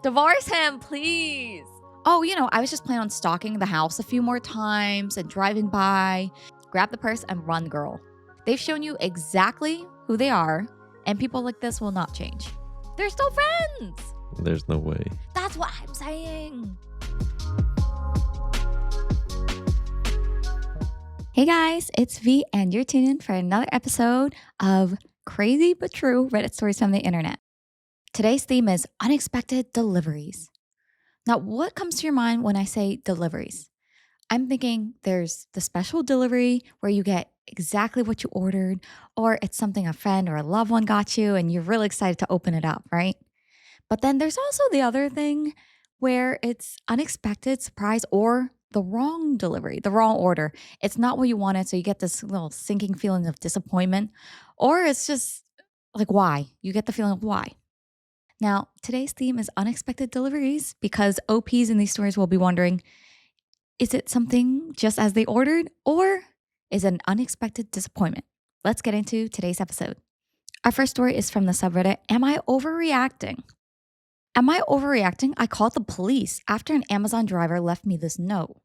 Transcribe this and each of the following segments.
Divorce him, please. Oh, I was just planning on stalking the house a few more times and driving by. Grab the purse and run, girl. They've shown you exactly who they are, and people like this will not change. They're still friends. There's no way. That's what I'm saying. Hey guys, it's V, and you're tuning in for another episode of Crazy But True Reddit Stories from the Internet. Today's theme is unexpected deliveries. Now, what comes to your mind when I say deliveries? I'm thinking there's the special delivery where you get exactly what you ordered, or it's something a friend or a loved one got you and you're really excited to open it up, right? But then there's also the other thing where it's unexpected surprise or the wrong delivery, the wrong order. It's not what you wanted, so you get this little sinking feeling of disappointment, or it's just like, why? You get the feeling of why. Now, today's theme is unexpected deliveries because OPs in these stories will be wondering, is it something just as they ordered, or is it an unexpected disappointment? Let's get into today's episode. Our first story is from the subreddit, Am I Overreacting? Am I overreacting? I called the police after an Amazon driver left me this note.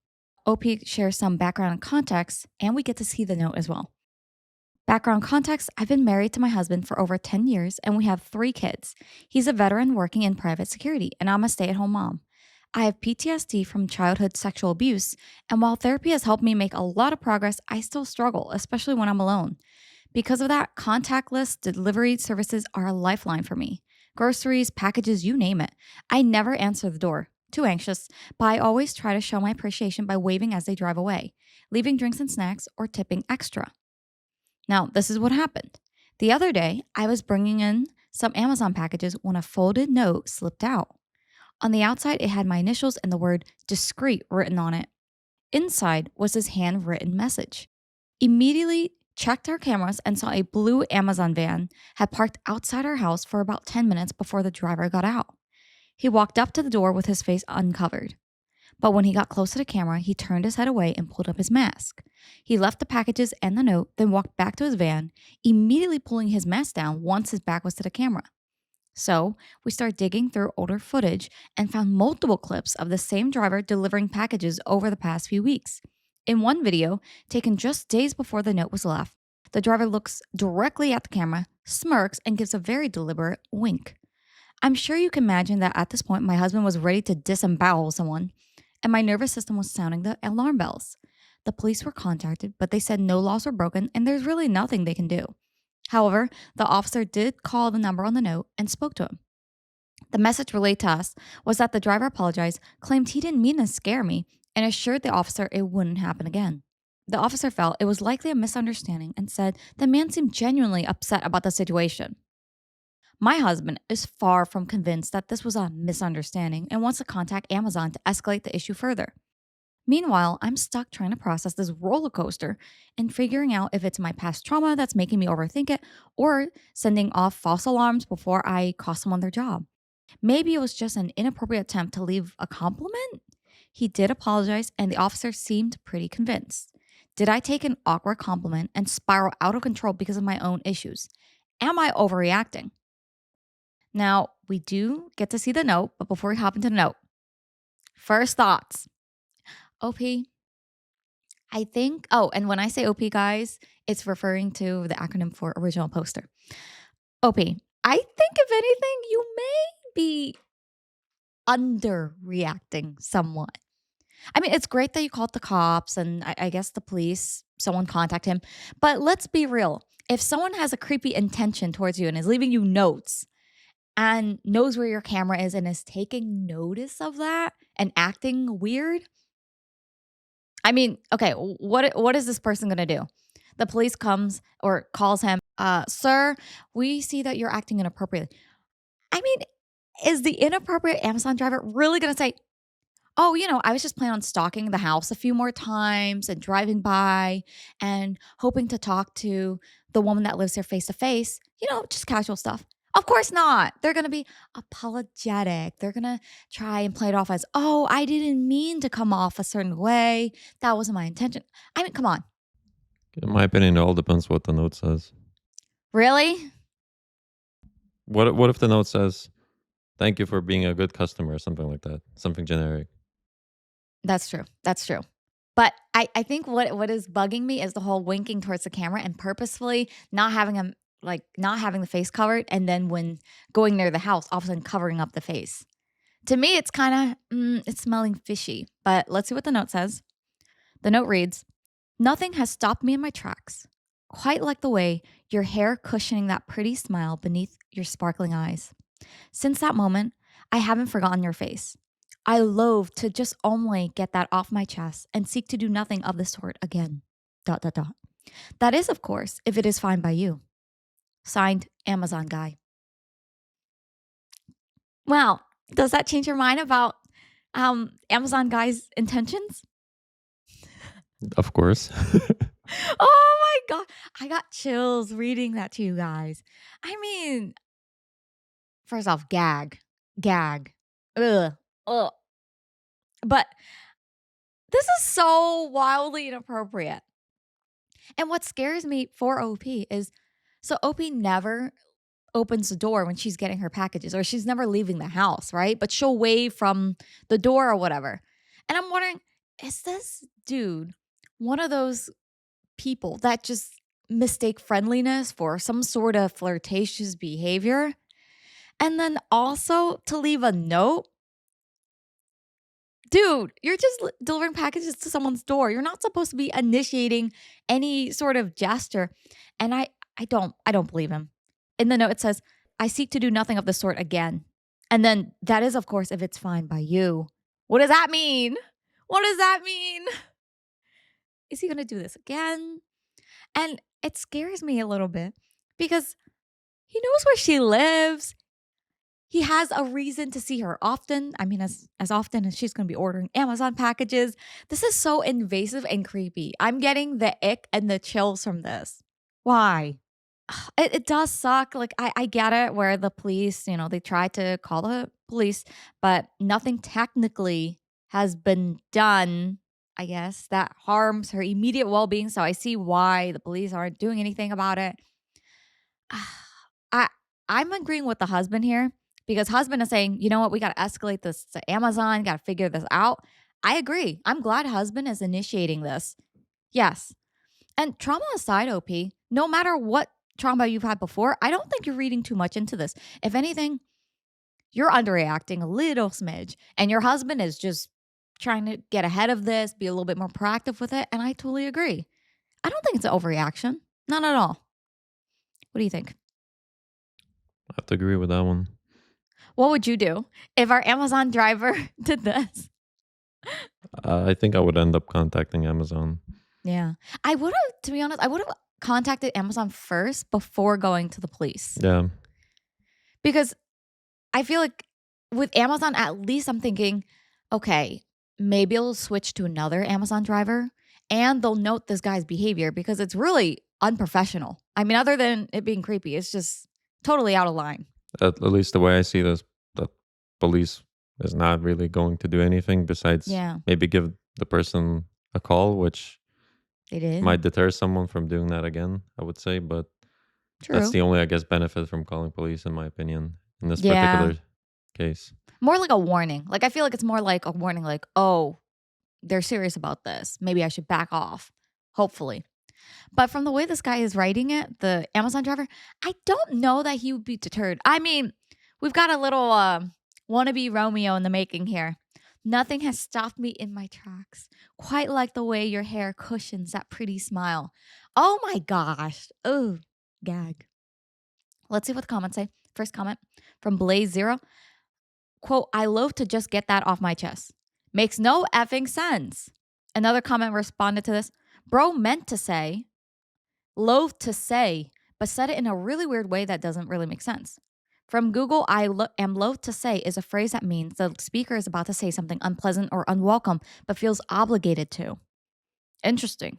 OP shares some background and context, and we get to see the note as well. Background context, I've been married to my husband for over 10 years and we have 3 kids. He's a veteran working in private security and I'm a stay-at-home mom. I have PTSD from childhood sexual abuse, and while therapy has helped me make a lot of progress, I still struggle, especially when I'm alone. Because of that, contactless delivery services are a lifeline for me. Groceries, packages, you name it. I never answer the door. Too anxious, but I always try to show my appreciation by waving as they drive away, leaving drinks and snacks, or tipping extra. Now, this is what happened. The other day, I was bringing in some Amazon packages when a folded note slipped out. On the outside, it had my initials and the word discreet written on it. Inside was this handwritten message. Immediately checked our cameras and saw a blue Amazon van had parked outside our house for about 10 minutes before the driver got out. He walked up to the door with his face uncovered. But when he got close to the camera, he turned his head away and pulled up his mask. He left the packages and the note, then walked back to his van, immediately pulling his mask down once his back was to the camera. So we started digging through older footage and found multiple clips of the same driver delivering packages over the past few weeks. In one video, taken just days before the note was left, the driver looks directly at the camera, smirks, and gives a very deliberate wink. I'm sure you can imagine that at this point, my husband was ready to disembowel someone, and my nervous system was sounding the alarm bells. The police were contacted, but they said no laws were broken and there's really nothing they can do. However, the officer did call the number on the note and spoke to him. The message relayed to us was that the driver apologized, claimed he didn't mean to scare me, and assured the officer it wouldn't happen again. The officer felt it was likely a misunderstanding and said the man seemed genuinely upset about the situation. My husband is far from convinced that this was a misunderstanding and wants to contact Amazon to escalate the issue further. Meanwhile, I'm stuck trying to process this roller coaster and figuring out if it's my past trauma that's making me overthink it or sending off false alarms before I cost someone their job. Maybe it was just an inappropriate attempt to leave a compliment? He did apologize and the officer seemed pretty convinced. Did I take an awkward compliment and spiral out of control because of my own issues? Am I overreacting? Now, we do get to see the note, but before we hop into the note, first thoughts. OP, I think, and when I say OP, guys, it's referring to the acronym for original poster. OP, I think if anything, you may be underreacting somewhat. I mean, it's great that you called the cops and I guess the police, someone contact him, but let's be real. If someone has a creepy intention towards you and is leaving you notes, and knows where your camera is and is taking notice of that and acting weird. I mean, okay, what is this person going to do? The police comes or calls him, sir, we see that you're acting inappropriately. I mean, is the inappropriate Amazon driver really going to say, oh, I was just planning on stalking the house a few more times and driving by and hoping to talk to the woman that lives here face to face, just casual stuff. Of course not. They're going to be apologetic. They're going to try and play it off as, oh, I didn't mean to come off a certain way. That wasn't my intention. I mean, come on. In my opinion, it all depends what the note says. Really? What if the note says, Thank you for being a good customer or something like that. Something generic. That's true. That's true. But I think what is bugging me is the whole winking towards the camera and purposefully not having him like not having the face covered, and then when going near the house, all of a sudden covering up the face. To me, it's kind of it's smelling fishy. But let's see what the note says. The note reads, "Nothing has stopped me in my tracks, quite like the way your hair cushioning that pretty smile beneath your sparkling eyes. Since that moment, I haven't forgotten your face. I loathe to just only get that off my chest and seek to do nothing of the sort again. Dot dot dot. That is, of course, if it is fine by you. Signed, Amazon guy." Well, does that change your mind about Amazon guy's intentions? Of course. Oh my god, I got chills reading that to you guys. I mean, first off, gag, ugh, ugh. But this is so wildly inappropriate. And what scares me for OP is so OP never opens the door when she's getting her packages, or she's never leaving the house, right? But she'll wave from the door or whatever. And I'm wondering, is this dude one of those people that just mistake friendliness for some sort of flirtatious behavior? And then also to leave a note. Dude, you're just delivering packages to someone's door. You're not supposed to be initiating any sort of gesture. And I don't believe him. In the note it says, "I seek to do nothing of the sort again." And then that is, of course, if it's fine by you. What does that mean? What does that mean? Is he going to do this again? And it scares me a little bit because he knows where she lives. He has a reason to see her often. I mean, as often as she's going to be ordering Amazon packages. This is so invasive and creepy. I'm getting the ick and the chills from this. Why? It does suck. Like, I get it where the police, they try to call the police, but nothing technically has been done, I guess, that harms her immediate well being. So I see why the police aren't doing anything about it. I I'm agreeing with the husband here because husband is saying, you know what, we got to escalate this to Amazon, got to figure this out. I agree. I'm glad husband is initiating this. Yes. And trauma aside, OP, no matter what trauma you've had before, I don't think you're reading too much into this. If anything, you're underreacting a little smidge, and your husband is just trying to get ahead of this, be a little bit more proactive with it. And I totally agree. I don't think it's an overreaction. None at all. What do you think? I have to agree with that one. What would you do if our Amazon driver did this? I think I would end up contacting Amazon. Yeah. I would have, to be honest, I would have contacted Amazon first before going to the police. Yeah. Because I feel like with Amazon, at least I'm thinking, okay, maybe I'll switch to another Amazon driver and they'll note this guy's behavior because it's really unprofessional. I mean, other than it being creepy, it's just totally out of line. At least the way I see this, the police is not really going to do anything besides Yeah, maybe give the person a call, which they did. might deter someone from doing that again, I would say. But that's True. the only, I guess, benefit from calling police, in my opinion, in this Yeah. particular case. More like a warning. Like, I feel like it's more like a warning, like, oh, they're serious about this. Maybe I should back off, hopefully. But from the way this guy is writing it, the Amazon driver, I don't know that he would be deterred. I mean, we've got a little wannabe Romeo in the making here. "Nothing has stopped me in my tracks, quite like the way your hair cushions that pretty smile." Oh my gosh. Oh, gag. Let's see what the comments say. First comment from Blaze Zero. Quote, "I love to just get that off my chest. Makes no effing sense." Another comment responded to this. "Bro meant to say, loath to say, but said it in a really weird way that doesn't really make sense." From Google, am loath to say is a phrase that means the speaker is about to say something unpleasant or unwelcome, but feels obligated to. Interesting.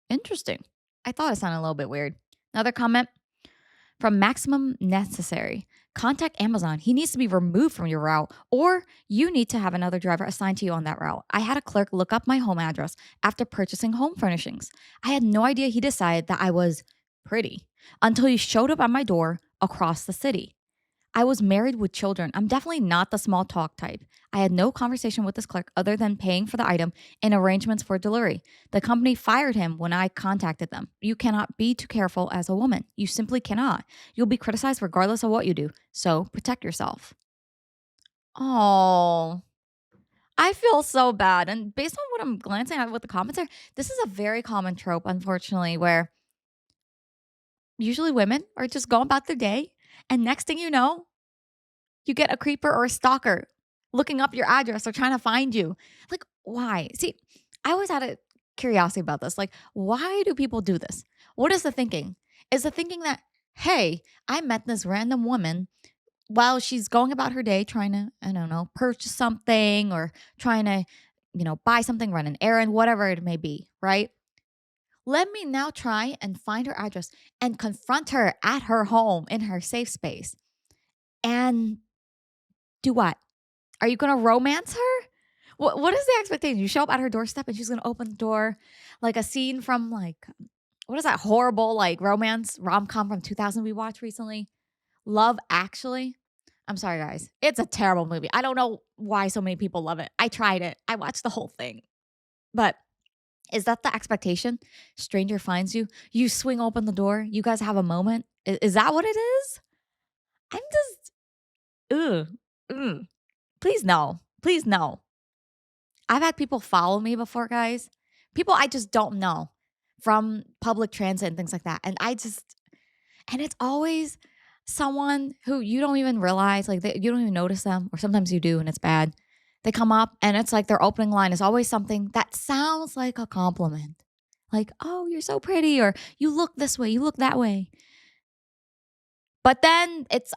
Interesting. I thought it sounded a little bit weird. Another comment from Maximum Necessary. "Contact Amazon. He needs to be removed from your route, or you need to have another driver assigned to you on that route. I had a clerk look up my home address after purchasing home furnishings. I had no idea he decided that I was pretty until he showed up at my door across the city. I was married with children. I'm definitely not the small talk type. I had no conversation with this clerk other than paying for the item and arrangements for delivery. The company fired him when I contacted them. You cannot be too careful as a woman. You simply cannot. You'll be criticized regardless of what you do. So protect yourself. Oh, I feel so bad. And based on what I'm glancing at with the comments here, this is a very common trope, unfortunately, where usually women are just going about their day. And next thing you know, you get a creeper or a stalker looking up your address or trying to find you. Like, why? See, I always had a curiosity about this. Like, why do people do this? What is the thinking? Is the thinking that, hey, I met this random woman while she's going about her day trying to, I don't know, purchase something or trying to, buy something, run an errand, whatever it may be, right? Let me now try and find her address and confront her at her home in her safe space. And do what? Are you gonna romance her? What is the expectation? You show up at her doorstep and she's gonna open the door like a scene from like what is that horrible like romance rom-com from 2000 we watched recently? Love Actually. I'm sorry guys. It's a terrible movie. I don't know why so many people love it. I tried it. I watched the whole thing. But is that the expectation? Stranger finds you, you swing open the door, you guys have a moment. Is that what it is? I'm just ugh. Mm. Please no. Please no. I've had people follow me before, guys. People I just don't know from public transit and things like that. And it's always someone who you don't even realize, like you don't even notice them, or sometimes you do and it's bad. They come up and it's like their opening line is always something that sounds like a compliment. Like, oh, you're so pretty, or you look this way, you look that way. But then it's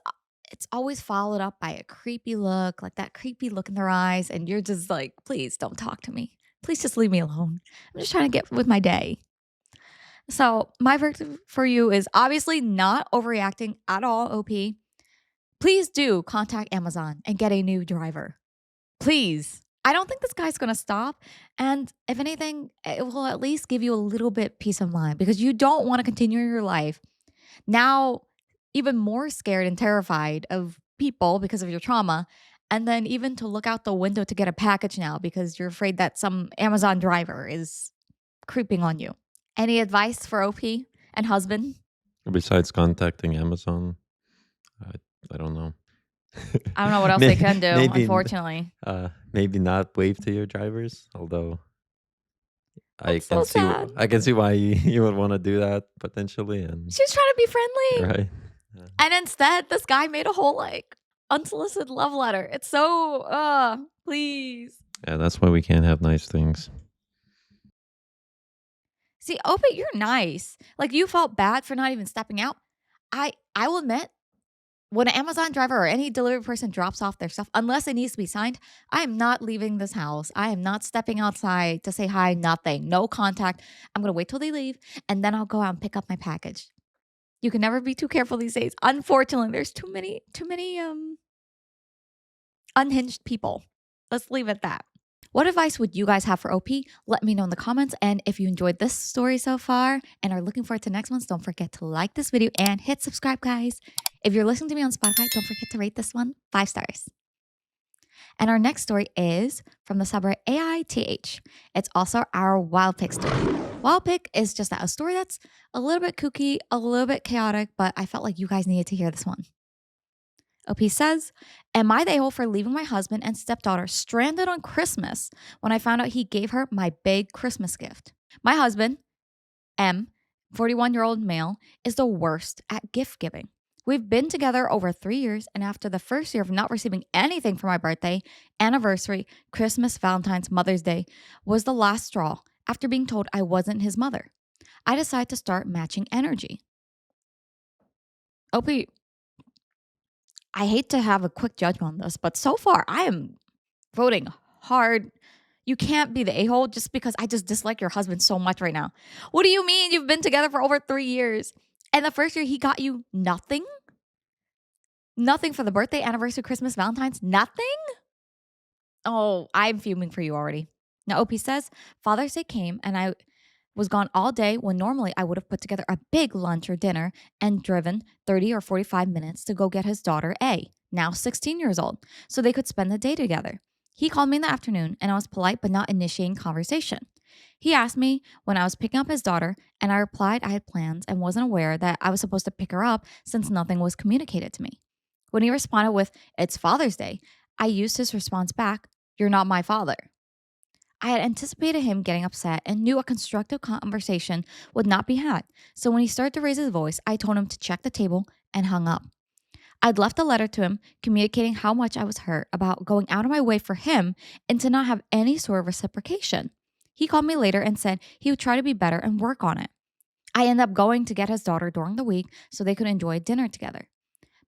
always followed up by a creepy look, like that creepy look in their eyes. And you're just like, please don't talk to me. Please just leave me alone. I'm just trying to get with my day. So, my verdict for you is obviously not overreacting at all, OP. Please do contact Amazon and get a new driver. Please. I don't think this guy's going to stop. And if anything, it will at least give you a little bit peace of mind because you don't want to continue your life now even more scared and terrified of people because of your trauma. And then even to look out the window to get a package now because you're afraid that some Amazon driver is creeping on you. Any advice for OP and husband? Besides contacting Amazon, I, I don't know. I don't know what else they can do, maybe unfortunately. maybe not wave to your drivers. Although That's so sad. I can see why you would want to do that potentially. And She was trying to be friendly. right, yeah. And instead, this guy made a whole like unsolicited love letter. It's so, please. Yeah, that's why we can't have nice things. See, Ope, you're nice. Like you felt bad for not even stepping out. I will admit, when an Amazon driver or any delivery person drops off their stuff, unless it needs to be signed, I am not leaving this house. I am not stepping outside to say hi, nothing, no contact. I'm going to wait till they leave and then I'll go out and pick up my package. You can never be too careful these days. Unfortunately, there's too many unhinged people. Let's leave it at that. What advice would you guys have for OP? Let me know in the comments. And if you enjoyed this story so far and are looking forward to next ones, don't forget to like this video and hit subscribe, guys. If you're listening to me on Spotify, don't forget to rate this one 5 stars. And our next story is from the subreddit AITH. It's also our wild pick story. Wild pick is just a story that's a little bit kooky, a little bit chaotic, but I felt like you guys needed to hear this one. OP says, am I the a-hole for leaving my husband and stepdaughter stranded on Christmas when I found out he gave her my big Christmas gift? My husband, M, 41-year-old male, is the worst at gift giving. We've been together over 3 years, and after the first year of not receiving anything for my birthday, anniversary, Christmas, Valentine's, Mother's Day was the last straw after being told I wasn't his mother. I decided to start matching energy. OP, I hate to have a quick judgment on this, but so far I am voting hard. You can't be the a-hole just because I just dislike your husband so much right now. What do you mean you've been together for over 3 years? And the first year he got you nothing? Nothing for the birthday, anniversary, Christmas, Valentine's? Nothing? Oh, I'm fuming for you already. Now, OP says, Father's Day came and I Was gone all day when normally I would have put together a big lunch or dinner and driven 30 or 45 minutes to go get his daughter A, now 16 years old, so they could spend the day together. He called me in the afternoon and I was polite but not initiating conversation. He asked me when I was picking up his daughter, and I replied I had plans and wasn't aware that I was supposed to pick her up since nothing was communicated to me. When he responded with, "It's Father's Day," I used his response back, "You're not my father." I had anticipated him getting upset and knew a constructive conversation would not be had. So when he started to raise his voice, I told him to check the table and hung up. I'd left a letter to him communicating how much I was hurt about going out of my way for him and to not have any sort of reciprocation. He called me later and said he would try to be better and work on it. I ended up going to get his daughter during the week so they could enjoy dinner together.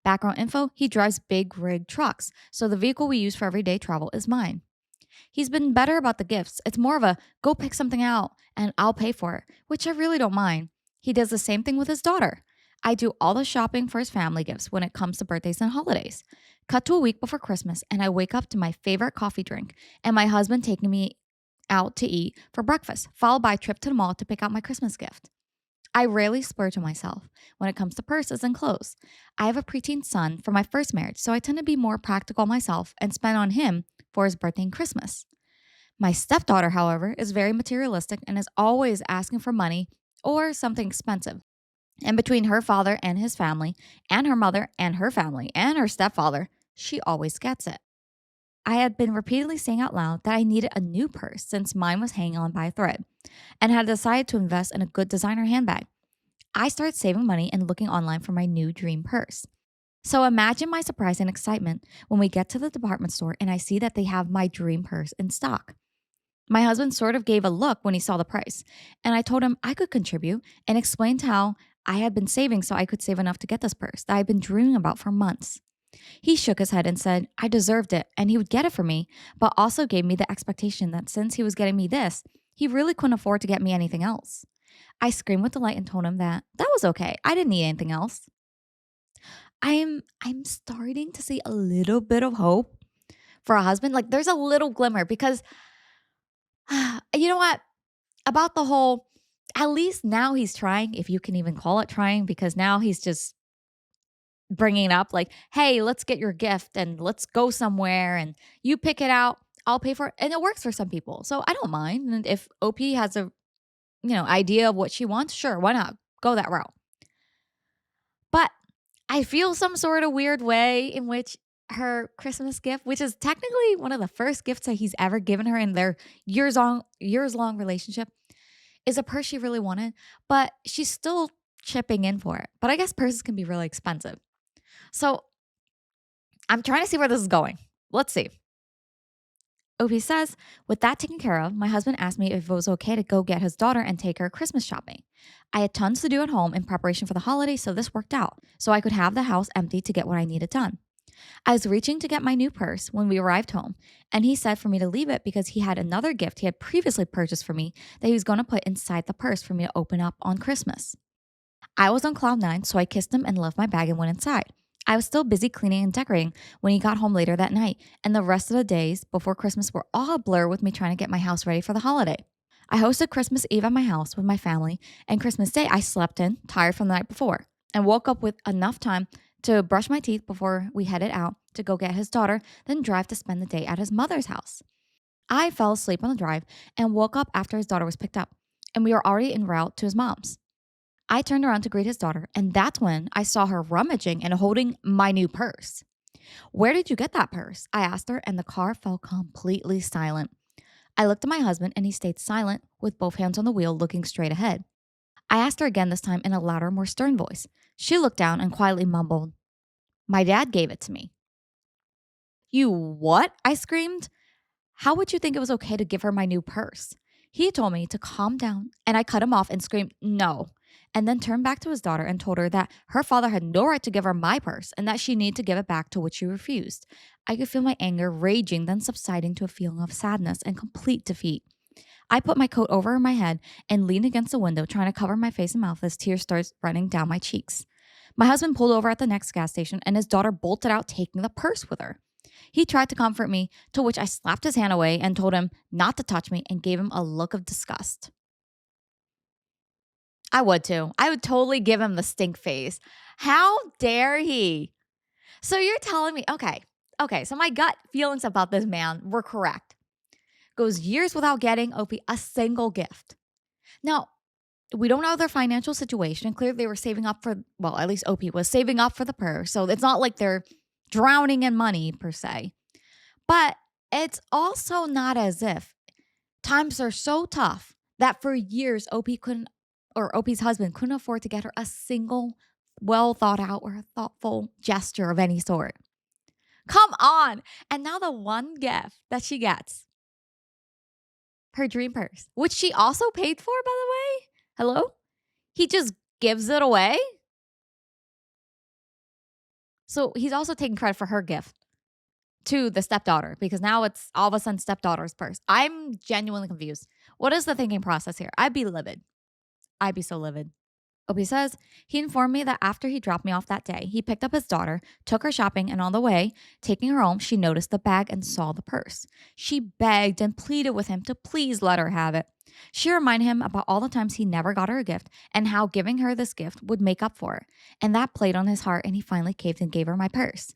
Background info: he drives big rig trucks, so the vehicle we use for everyday travel is mine. He's been better about the gifts. It's more of a go pick something out and I'll pay for it, which I really don't mind. He does the same thing with his daughter. I do all the shopping for his family gifts when it comes to birthdays and holidays. Cut to a week before Christmas, and I wake up to my favorite coffee drink and my husband taking me out to eat for breakfast, followed by a trip to the mall to pick out my Christmas gift. I rarely splurge on myself when it comes to purses and clothes. I have a preteen son from my first marriage, so I tend to be more practical myself and spend on him for his birthday and Christmas. My stepdaughter, however, is very materialistic and is always asking for money or something expensive. And between her father and his family, and her mother and her family, and her stepfather, she always gets it. I had been repeatedly saying out loud that I needed a new purse since mine was hanging on by a thread, and had decided to invest in a good designer handbag. I started saving money and looking online for my new dream purse. So imagine my surprise and excitement when we get to the department store and I see that they have my dream purse in stock. My husband sort of gave a look when he saw the price, and I told him I could contribute and explained how I had been saving so I could save enough to get this purse that I'd been dreaming about for months. He shook his head and said I deserved it and he would get it for me, but also gave me the expectation that since he was getting me this, he really couldn't afford to get me anything else. I screamed with delight and told him that that was okay. I didn't need anything else. I'm starting to see a little bit of hope for a husband. Like there's a little glimmer because you know what? About the whole, at least now he's trying, if you can even call it trying, because now he's just bringing it up like, hey, let's get your gift and let's go somewhere and you pick it out. I'll pay for it. And it works for some people. So I don't mind. And if OP has a, idea of what she wants, sure, why not go that route? But I feel some sort of weird way in which her Christmas gift, which is technically one of the first gifts that he's ever given her in their years long relationship, is a purse she really wanted, but she's still chipping in for it. But I guess purses can be really expensive. So I'm trying to see where this is going. Let's see. OP says, with that taken care of, my husband asked me if it was okay to go get his daughter and take her Christmas shopping. I had tons to do at home in preparation for the holiday, so this worked out, so I could have the house empty to get what I needed done. I was reaching to get my new purse when we arrived home, and he said for me to leave it because he had another gift he had previously purchased for me that he was going to put inside the purse for me to open up on Christmas. I was on cloud nine, so I kissed him and left my bag and went inside. I was still busy cleaning and decorating when he got home later that night, and the rest of the days before Christmas were all a blur with me trying to get my house ready for the holiday. I hosted Christmas Eve at my house with my family, and Christmas Day I slept in, tired from the night before, and woke up with enough time to brush my teeth before we headed out to go get his daughter, then drive to spend the day at his mother's house. I fell asleep on the drive and woke up after his daughter was picked up, and we were already en route to his mom's. I turned around to greet his daughter, and that's when I saw her rummaging and holding my new purse. Where did you get that purse? I asked her, and the car fell completely silent. I looked at my husband, and he stayed silent with both hands on the wheel, looking straight ahead. I asked her again, this time in a louder, more stern voice. She looked down and quietly mumbled, "My dad gave it to me." "You what?" I screamed. How would you think it was okay to give her my new purse? He told me to calm down, and I cut him off and screamed, "No," and then turned back to his daughter and told her that her father had no right to give her my purse and that she needed to give it back, to which she refused. I could feel my anger raging, then subsiding to a feeling of sadness and complete defeat. I put my coat over my head and leaned against the window, trying to cover my face and mouth as tears started running down my cheeks. My husband pulled over at the next gas station, and his daughter bolted out, taking the purse with her. He tried to comfort me, to which I slapped his hand away and told him not to touch me and gave him a look of disgust. I would too. I would totally give him the stink face. How dare he? So you're telling me, okay, so my gut feelings about this man were correct. Goes years without getting OP a single gift. Now, we don't know their financial situation. Clearly, they were saving up for, well, at least OP was saving up for the purse. So it's not like they're drowning in money per se. But it's also not as if times are so tough that for years OP couldn't, or OP's husband couldn't afford to get her a single well thought out or thoughtful gesture of any sort. Come on. And now the one gift that she gets, her dream purse, which she also paid for, by the way. Hello? He just gives it away. So he's also taking credit for her gift to the stepdaughter because now it's all of a sudden stepdaughter's purse. I'm genuinely confused. What is the thinking process here? I'd be livid. I'd be so livid. Opie says he informed me that after he dropped me off that day, he picked up his daughter, took her shopping, and on the way, taking her home, she noticed the bag and saw the purse. She begged and pleaded with him to please let her have it. She reminded him about all the times he never got her a gift and how giving her this gift would make up for it. And that played on his heart, and he finally caved and gave her my purse.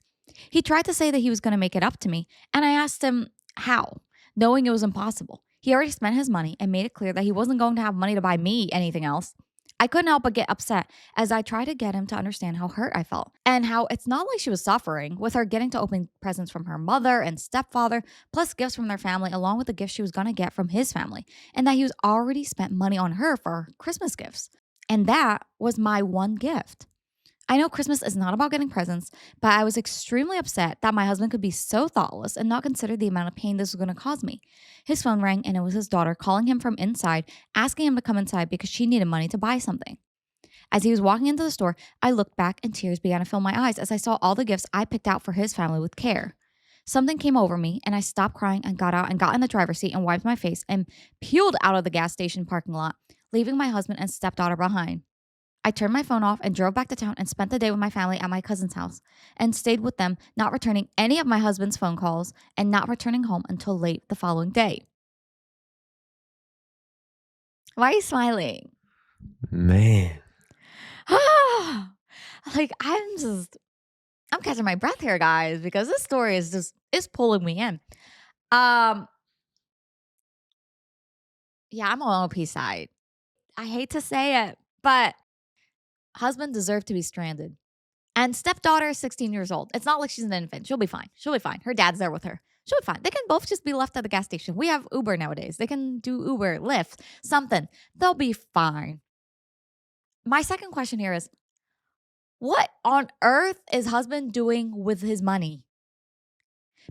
He tried to say that he was going to make it up to me, and I asked him how, knowing it was impossible. He already spent his money and made it clear that he wasn't going to have money to buy me anything else. I couldn't help but get upset as I tried to get him to understand how hurt I felt and how it's not like she was suffering with her getting to open presents from her mother and stepfather, plus gifts from their family, along with the gifts she was going to get from his family, and that he was already spent money on her for Christmas gifts. And that was my one gift. I know Christmas is not about getting presents, but I was extremely upset that my husband could be so thoughtless and not consider the amount of pain this was going to cause me. His phone rang and it was his daughter calling him from inside, asking him to come inside because she needed money to buy something. As he was walking into the store, I looked back and tears began to fill my eyes as I saw all the gifts I picked out for his family with care. Something came over me and I stopped crying and got out and got in the driver's seat and wiped my face and peeled out of the gas station parking lot, leaving my husband and stepdaughter behind. I turned my phone off and drove back to town and spent the day with my family at my cousin's house and stayed with them, not returning any of my husband's phone calls and not returning home until late the following day. Why are you smiling? Man. Like I'm catching my breath here, guys, because this story is pulling me in. Yeah, I'm on OP side. I hate to say it, but husband deserved to be stranded. And stepdaughter is 16 years old. It's not like she's an infant. She'll be fine. She'll be fine. Her dad's there with her. She'll be fine. They can both just be left at the gas station. We have Uber nowadays. They can do Uber, Lyft, something. They'll be fine. My second question here is, what on earth is husband doing with his money?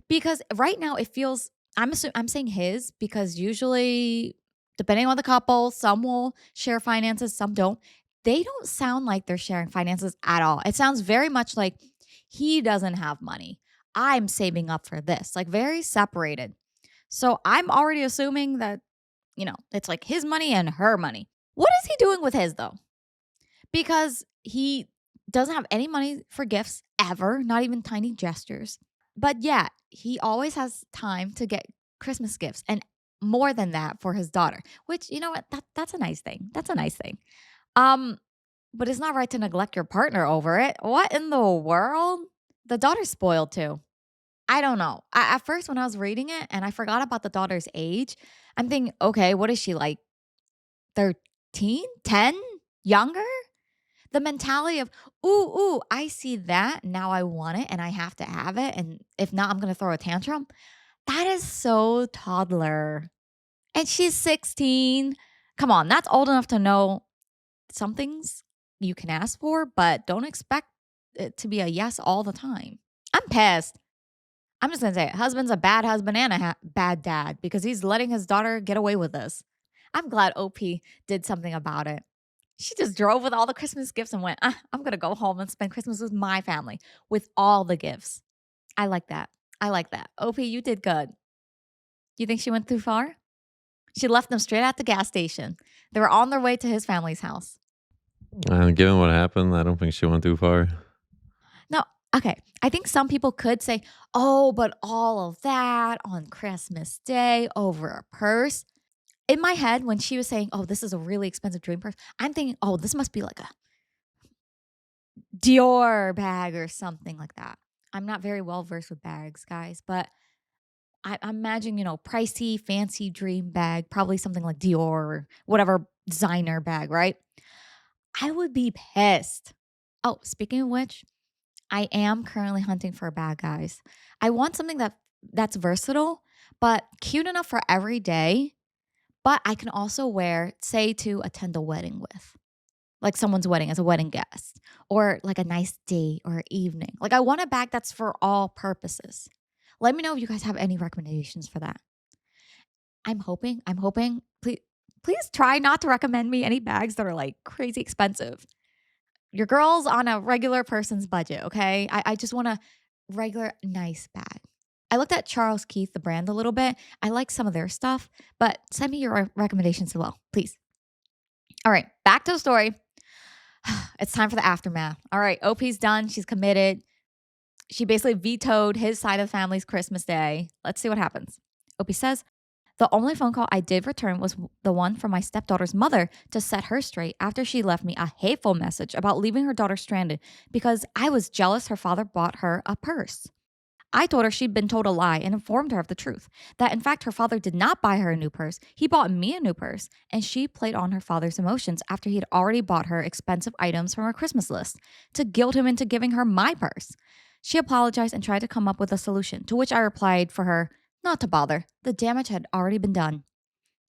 Because right now it feels, I'm saying his because usually, depending on the couple, some will share finances, some don't. They don't sound like they're sharing finances at all. It sounds very much like he doesn't have money. I'm saving up for this, like very separated. So I'm already assuming that, it's like his money and her money. What is he doing with his though? Because he doesn't have any money for gifts ever, not even tiny gestures. But yet, he always has time to get Christmas gifts and more than that for his daughter, which, you know what, that's a nice thing. That's a nice thing. But it's not right to neglect your partner over it. What in the world? The daughter's spoiled too. I don't know. At first, when I was reading it and I forgot about the daughter's age, I'm thinking, okay, what is she like? 13, 10, younger? The mentality of, ooh, I see that. Now I want it and I have to have it. And if not, I'm going to throw a tantrum. That is so toddler. And she's 16. Come on, that's old enough to know some things you can ask for, but don't expect it to be a yes all the time. I'm pissed. I'm just going to say it. Husband's a bad husband and a bad dad because he's letting his daughter get away with this. I'm glad OP did something about it. She just drove with all the Christmas gifts and went, I'm going to go home and spend Christmas with my family with all the gifts. I like that. OP, you did good. You think she went too far? She left them straight at the gas station. They were on their way to his family's house. Given what happened, I don't think she went too far. No, okay. I think some people could say, oh, but all of that on Christmas Day over a purse. In my head, when she was saying, "Oh, this is a really expensive dream purse," I'm thinking, "Oh, this must be like a Dior bag or something like that." I'm not very well versed with bags, guys, but I imagine, pricey, fancy dream bag, probably something like Dior or whatever designer bag, right? I would be pissed. Oh, speaking of which, I am currently hunting for a bag, guys. I want something that's versatile, but cute enough for every day, but I can also wear, say, to attend a wedding with. Like someone's wedding as a wedding guest, or like a nice date or evening. Like I want a bag that's for all purposes. Let me know if you guys have any recommendations for that. I'm hoping, please try not to recommend me any bags that are like crazy expensive. Your girl's on a regular person's budget, okay? I just want a regular nice bag. I looked at Charles Keith, the brand, a little bit. I like some of their stuff, but send me your recommendations as well, please. All right, back to the story. It's time for the aftermath. All right, OP's done. She's committed. She basically vetoed his side of the family's Christmas day. Let's see what happens. OP says, the only phone call I did return was the one from my stepdaughter's mother to set her straight after she left me a hateful message about leaving her daughter stranded because I was jealous her father bought her a purse. I told her she'd been told a lie and informed her of the truth, that in fact her father did not buy her a new purse, he bought me a new purse, and she played on her father's emotions after he had already bought her expensive items from her Christmas list to guilt him into giving her my purse. She apologized and tried to come up with a solution, to which I replied for her not to bother. The damage had already been done.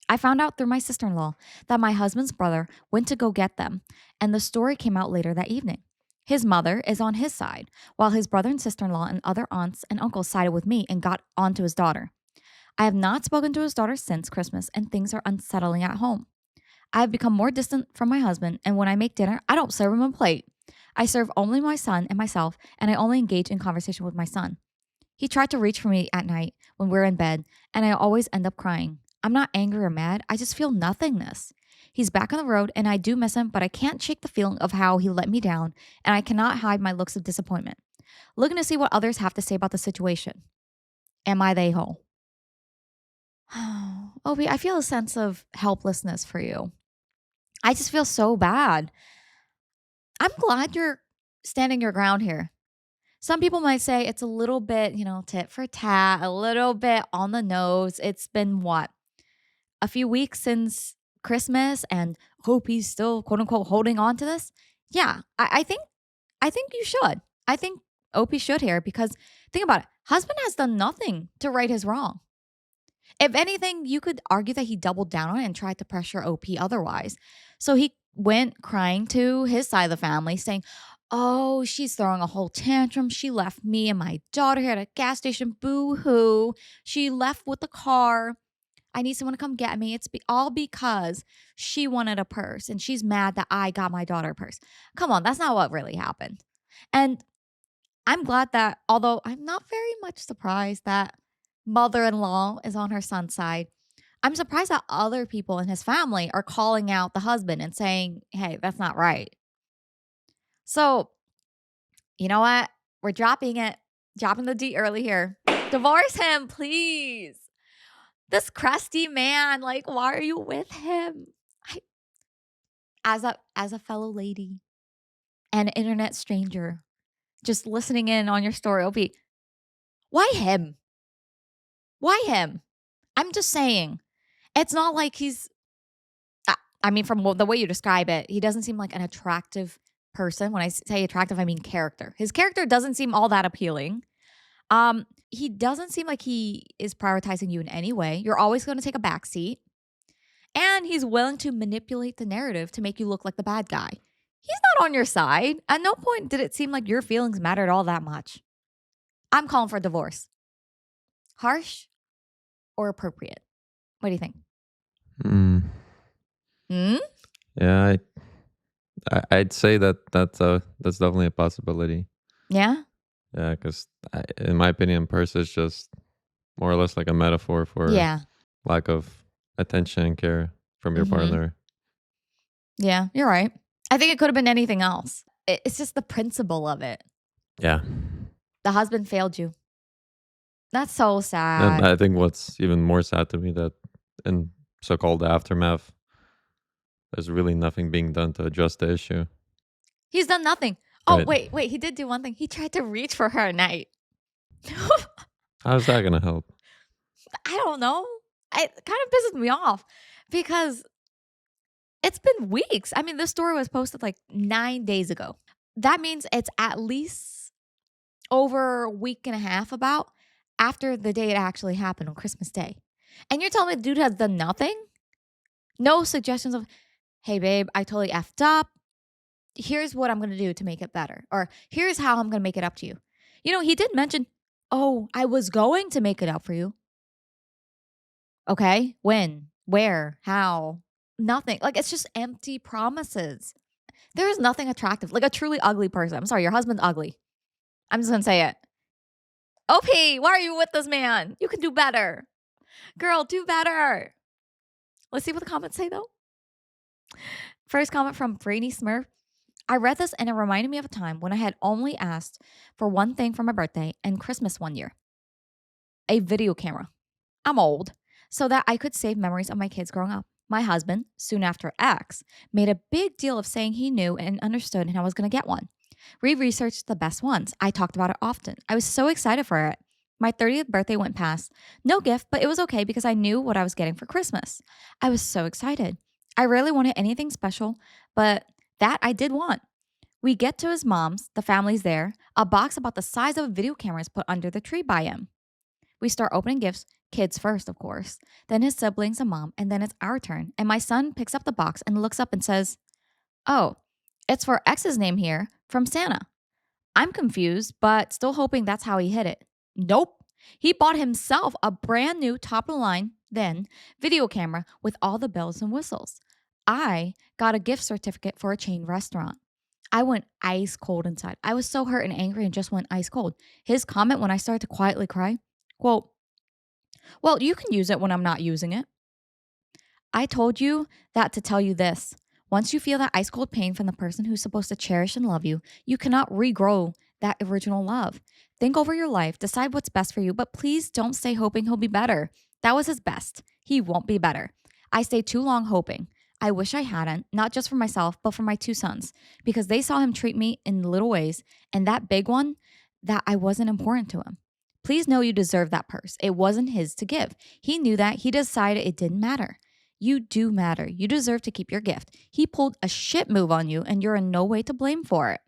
I found out through my sister-in-law that my husband's brother went to go get them, and the story came out later that evening. His mother is on his side, while his brother and sister-in-law and other aunts and uncles sided with me and got onto his daughter. I have not spoken to his daughter since Christmas, and things are unsettling at home. I have become more distant from my husband, and when I make dinner, I don't serve him a plate. I serve only my son and myself, and I only engage in conversation with my son. He tried to reach for me at night when we're in bed, and I always end up crying. I'm not angry or mad, I just feel nothingness. He's back on the road, and I do miss him, but I can't shake the feeling of how he let me down, and I cannot hide my looks of disappointment. Looking to see what others have to say about the situation. Am I the a-hole? Obi, I feel a sense of helplessness for you. I just feel so bad. I'm glad you're standing your ground here. Some people might say it's a little bit, tit for tat, a little bit on the nose. It's been what? A few weeks since Christmas and hope he's still quote unquote holding on to this. Yeah, I think you should. I think Opie should here because think about it. Husband has done nothing to right his wrong. If anything, you could argue that he doubled down on it and tried to pressure OP otherwise. So he went crying to his side of the family saying, "Oh, she's throwing a whole tantrum. She left me and my daughter here at a gas station. Boo hoo. She left with the car. I need someone to come get me. It's all because she wanted a purse and she's mad that I got my daughter a purse." Come on, that's not what really happened. And I'm glad that, although I'm not very much surprised that mother in law is on her son's side, I'm surprised that other people in his family are calling out the husband and saying, hey, that's not right. So, you know what? We're dropping it, dropping the D early here. Divorce him, please. This crusty man, like, why are you with him? I, as a fellow lady and an internet stranger, just listening in on your story, I'll be, why him? Why him? I'm just saying. It's not like I mean, from the way you describe it, he doesn't seem like an attractive person. When I say attractive, I mean character. His character doesn't seem all that appealing. He doesn't seem like he is prioritizing you in any way. You're always going to take a back seat. And he's willing to manipulate the narrative to make you look like the bad guy. He's not on your side. At no point did it seem like your feelings mattered all that much. I'm calling for a divorce. Harsh or appropriate? What do you think? Mm, Hmm? yeah, I'd say that's definitely a possibility. Yeah? Yeah, because in my opinion, purse is just more or less like a metaphor for Yeah. lack of attention and care from your Mm-hmm. partner. Yeah, you're right. I think it could have been anything else. It's just the principle of it. Yeah. The husband failed you. That's so And sad. I think what's even more sad to me that in so-called aftermath, there's really nothing being done to address the issue. He's done nothing. Oh, Right. wait. He did do one thing. He tried to reach for her at night. How's that gonna help? I don't know. It kind of pisses me off because it's been weeks. I mean, this story was posted like 9 days ago. That means it's at least over a week and a half about after the day it actually happened on Christmas Day. And you're telling me the dude has done nothing? No suggestions of, hey, babe, I totally effed up. Here's what I'm going to do to make it better. Or here's how I'm going to make it up to you. You know, he did mention, oh, I was going to make it up for you. Okay. When? Where? How? Nothing. Like, it's just empty promises. There is nothing attractive. Like a truly ugly person. I'm sorry, your husband's ugly. I'm just going to say it. OP, why are you with this man? You can do better. Girl, do better. Let's see what the comments say, though. First comment from Brainy Smurf. I read this and it reminded me of a time when I had only asked for one thing for my birthday and Christmas one year: a video camera. I'm old, so that I could save memories of my kids growing up. My husband, soon after X, made a big deal of saying he knew and understood and I was going to get one. We researched the best ones. I talked about it often. I was so excited for it. My 30th birthday went past. No gift, but it was okay because I knew what I was getting for Christmas. I was so excited. I rarely wanted anything special, but that I did want. We get to his mom's, the family's there. A box about the size of a video camera is put under the tree by him. We start opening gifts, kids first, of course, then his siblings and mom, and then it's our turn. And my son picks up the box and looks up and says, oh, it's for X's name here from Santa. I'm confused, but still hoping that's how he hit it. Nope. He bought himself a brand new top of the line, then, video camera with all the bells and whistles. I got a gift certificate for a chain restaurant. I went ice cold inside. I was so hurt and angry and just went ice cold. His comment when I started to quietly cry, quote, well, you can use it when I'm not using it. I told you that to tell you this. Once you feel that ice cold pain from the person who's supposed to cherish and love you, you cannot regrow that original love. Think over your life, decide what's best for you, but please don't stay hoping he'll be better. That was his best. He won't be better. I stayed too long hoping. I wish I hadn't, not just for myself, but for my two sons, because they saw him treat me in little ways, and that big one, that I wasn't important to him. Please know you deserve that purse. It wasn't his to give. He knew that. He decided it didn't matter. You do matter. You deserve to keep your gift. He pulled a shit move on you, and you're in no way to blame for it.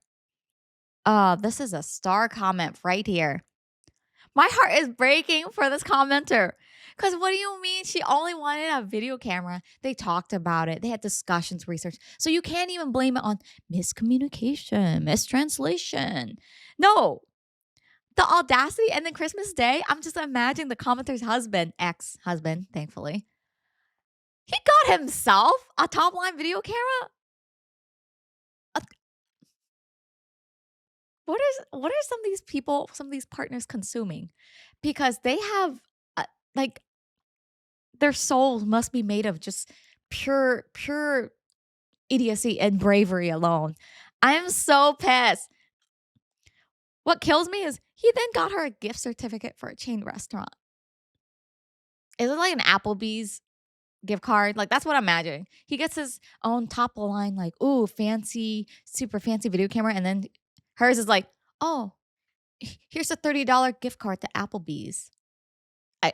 This is a star comment right here. My heart is breaking for this commenter. Because what do you mean she only wanted a video camera? They talked about it. They had discussions, research. So you can't even blame it on miscommunication, mistranslation. No. The audacity. And then Christmas Day, I'm just imagining the commenter's husband, ex-husband, thankfully. He got himself a top line video camera? What are some of these people, some of these partners consuming? Because they have like their souls must be made of just pure idiocy and bravery alone. I'm so pissed. What kills me is he then got her a gift certificate for a chain restaurant. Is it like an Applebee's gift card? Like, that's what I'm imagining. He gets his own top of the line, like, ooh, fancy, super fancy video camera. And then hers is like, oh, here's a $30 gift card to Applebee's.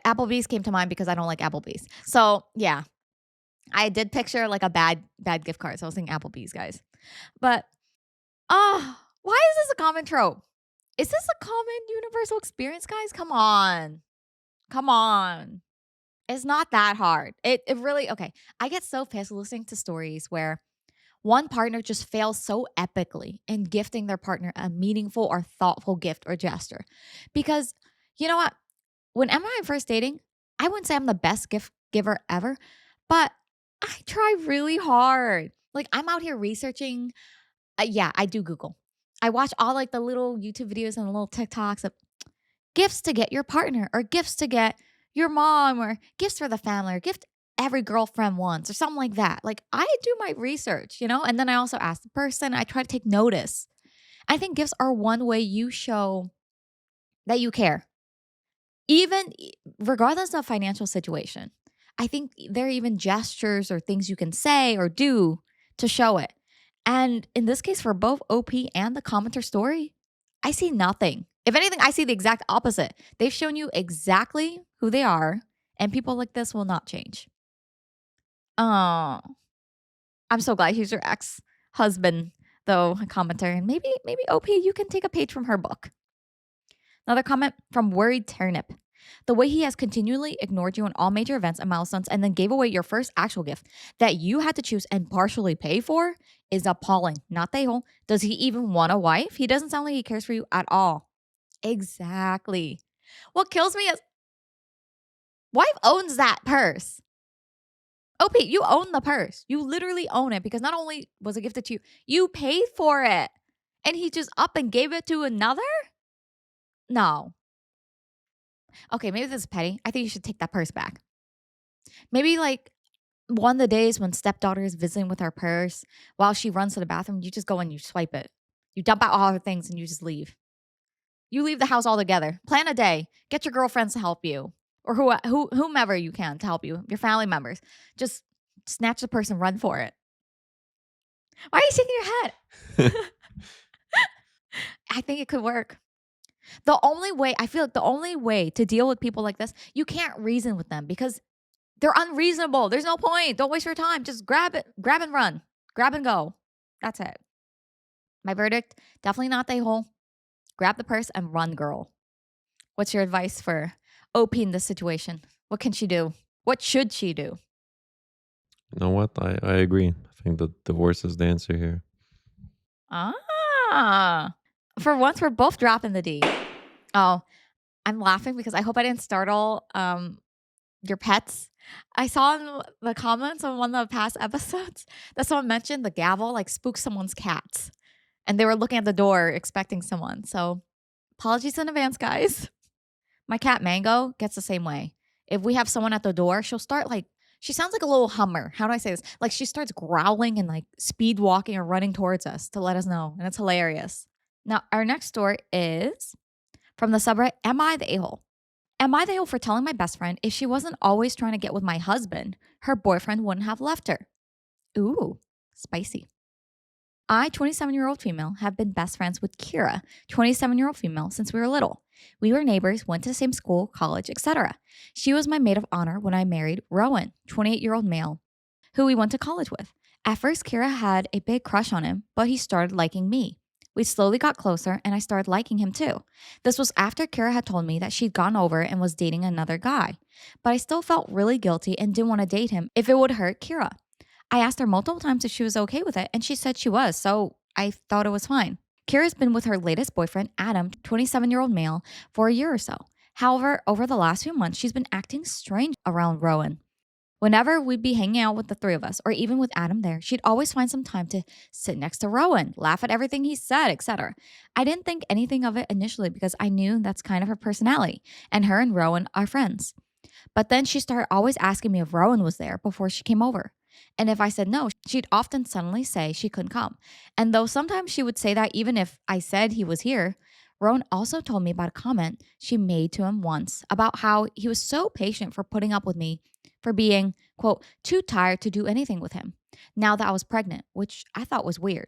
Applebee's came to mind because I don't like Applebee's. So yeah, I did picture like a bad gift card. So I was thinking Applebee's, guys. But why is this a common trope? Is this a common universal experience, guys? Come on. Come on. It's not that hard. It really, okay. I get so pissed listening to stories where one partner just fails so epically in gifting their partner a meaningful or thoughtful gift or gesture. Because you know what? When Emma and I were first dating, I wouldn't say I'm the best gift giver ever, but I try really hard. Like, I'm out here researching. Yeah, I do Google. I watch all like the little YouTube videos and the little TikToks of gifts to get your partner or gifts to get your mom or gifts for the family or gift every girlfriend wants or something like that. Like, I do my research, and then I also ask the person. I try to take notice. I think gifts are one way you show that you care. Even regardless of financial situation. I think there are even gestures or things you can say or do to show it. And in this case, for both OP and the commenter story, I see nothing. If anything, I see the exact opposite. They've shown you exactly who they are, and people like this will not change. Oh, I'm so glad he's your ex husband, though, a commenter. And maybe OP, you can take a page from her book. Another comment from Worried Turnip. The way he has continually ignored you on all major events and milestones and then gave away your first actual gift that you had to choose and partially pay for is appalling. Not the whole. Does he even want a wife? He doesn't sound like he cares for you at all. Exactly. What kills me is wife owns that purse. OP, you own the purse. You literally own it because not only was it gifted to you, you paid for it. And he just up and gave it to another? No. Okay, maybe this is petty. I think you should take that purse back. Maybe like one of the days when stepdaughter is visiting with her purse, while she runs to the bathroom, you just go and you swipe it. You dump out all her things and you just leave. You leave the house altogether. Plan a day. Get your girlfriends to help you, or whomever you can to help you. Your family members. Just snatch the purse and run for it. Why are you shaking your head? I think it could work. I feel like the only way to deal with people like this, you can't reason with them because they're unreasonable. There's no point. Don't waste your time. Just grab it, grab and run, grab and go. That's it. My verdict, definitely not the hole. Grab the purse and run, girl. What's your advice for OP in this situation? What can she do? What should she do? You know what? I agree. I think the divorce is the answer here. Ah, for once, we're both dropping the D. Oh, I'm laughing because I hope I didn't startle your pets. I saw in the comments on one of the past episodes that someone mentioned the gavel like spooks someone's cats. And they were looking at the door expecting someone. So apologies in advance, guys. My cat Mango gets the same way. If we have someone at the door, she'll start like, she sounds like a little Hummer. How do I say this? Like she starts growling and like speed walking or running towards us to let us know. And it's hilarious. Now, our next story is from the subreddit, Am I the A-hole? Am I the a-hole for telling my best friend if she wasn't always trying to get with my husband, her boyfriend wouldn't have left her? Ooh, spicy. I, 27-year-old female, have been best friends with Kira, 27-year-old female, since we were little. We were neighbors, went to the same school, college, etc. She was my maid of honor when I married Rowan, 28-year-old male, who we went to college with. At first, Kira had a big crush on him, but he started liking me. We slowly got closer, and I started liking him too. This was after Kira had told me that she'd gone over and was dating another guy. But I still felt really guilty and didn't want to date him if it would hurt Kira. I asked her multiple times if she was okay with it, and she said she was, so I thought it was fine. Kira's been with her latest boyfriend, Adam, 27-year-old male, for a year or so. However, over the last few months, she's been acting strange around Rowan. Whenever we'd be hanging out with the three of us, or even with Adam there, she'd always find some time to sit next to Rowan, laugh at everything he said, etc. I didn't think anything of it initially because I knew that's kind of her personality, and her and Rowan are friends. But then she started always asking me if Rowan was there before she came over. And if I said no, she'd often suddenly say she couldn't come. And though sometimes she would say that even if I said he was here, Rowan also told me about a comment she made to him once about how he was so patient for putting up with me for being, quote, too tired to do anything with him now that I was pregnant, which I thought was weird.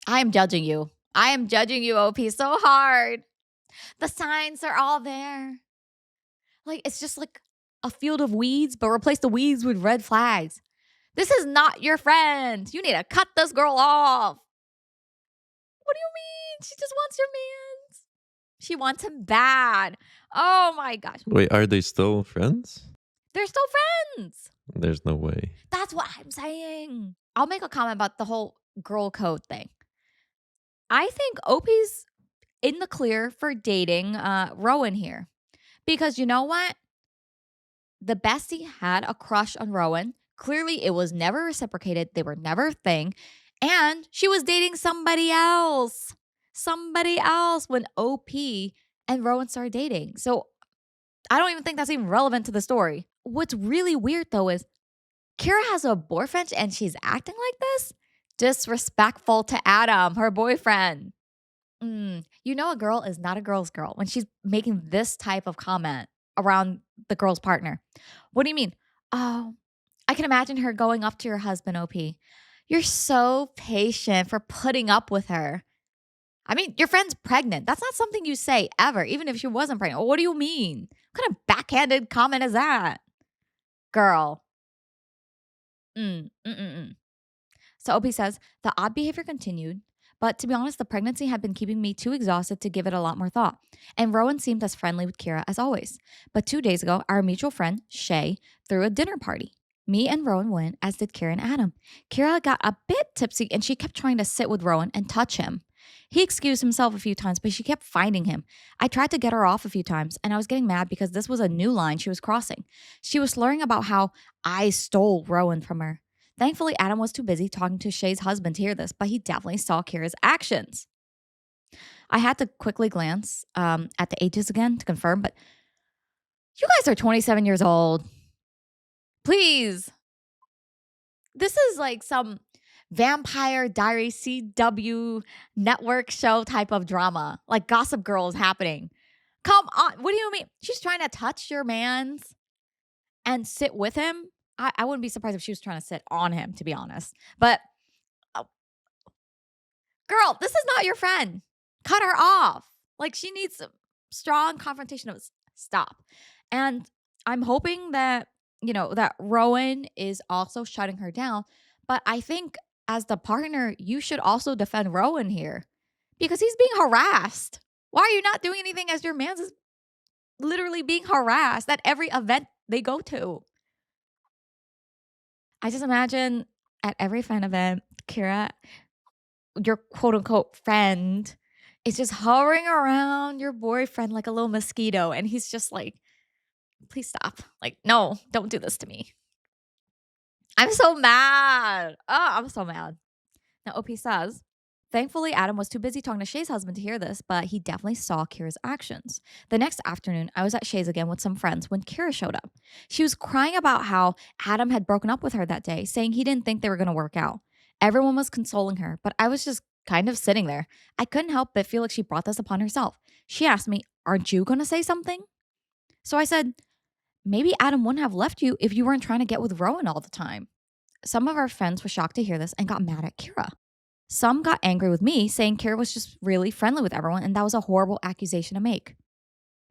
I am judging you. I am judging you, OP, so hard. The signs are all there. Like, it's just like a field of weeds, but replace the weeds with red flags. This is not your friend. You need to cut this girl off. What do you mean? She just wants your man. She wants him bad. Oh my gosh. Wait, are they still friends? They're still friends. There's no way. That's what I'm saying. I'll make a comment about the whole girl code thing. I think OP's in the clear for dating Rowan here. Because you know what? The bestie had a crush on Rowan. Clearly, it was never reciprocated. They were never a thing. And she was dating somebody else. Somebody else when OP and Rowan started dating. So I don't even think that's even relevant to the story. What's really weird though is Kira has a boyfriend and she's acting like this? Disrespectful to Adam, her boyfriend. You know a girl is not a girl's girl when she's making this type of comment around the girl's partner. What do you mean? Oh, I can imagine her going up to your husband, OP. You're so patient for putting up with her. I mean, your friend's pregnant. That's not something you say ever, even if she wasn't pregnant. What do you mean? What kind of backhanded comment is that? Girl. Mm. So OP says the odd behavior continued, but to be honest, the pregnancy had been keeping me too exhausted to give it a lot more thought. And Rowan seemed as friendly with Kira as always. But 2 days ago, our mutual friend, Shay, threw a dinner party. Me and Rowan went, as did Kira and Adam. Kira got a bit tipsy and she kept trying to sit with Rowan and touch him. He excused himself a few times, but she kept finding him. I tried to get her off a few times, and I was getting mad because this was a new line she was crossing. She was slurring about how I stole Rowan from her. Thankfully, Adam was too busy talking to Shay's husband to hear this, but he definitely saw Kira's actions. I had to quickly glance at the ages again to confirm, but you guys are 27 years old. Please. This is like some Vampire Diary CW network show type of drama, like Gossip Girl is happening. Come on. What do you mean? She's trying to touch your man's and sit with him. I wouldn't be surprised if she was trying to sit on him, to be honest. But girl, this is not your friend. Cut her off. Like she needs some strong confrontation of stop. And I'm hoping that, that Rowan is also shutting her down. But I think as the partner, you should also defend Rowan here because he's being harassed. Why are you not doing anything as your man's is literally being harassed at every event they go to? I just imagine at every fan event, Kira, your quote unquote friend, is just hovering around your boyfriend like a little mosquito. And he's just like, please stop. Like, no, don't do this to me. I'm so mad. Oh, I'm so mad. Now, OP says, thankfully, Adam was too busy talking to Shay's husband to hear this, but he definitely saw Kira's actions. The next afternoon, I was at Shay's again with some friends when Kira showed up. She was crying about how Adam had broken up with her that day, saying he didn't think they were going to work out. Everyone was consoling her, but I was just kind of sitting there. I couldn't help but feel like she brought this upon herself. She asked me, aren't you going to say something? So I said, maybe Adam wouldn't have left you if you weren't trying to get with Rowan all the time. Some of our friends were shocked to hear this and got mad at Kira. Some got angry with me, saying Kira was just really friendly with everyone, and that was a horrible accusation to make.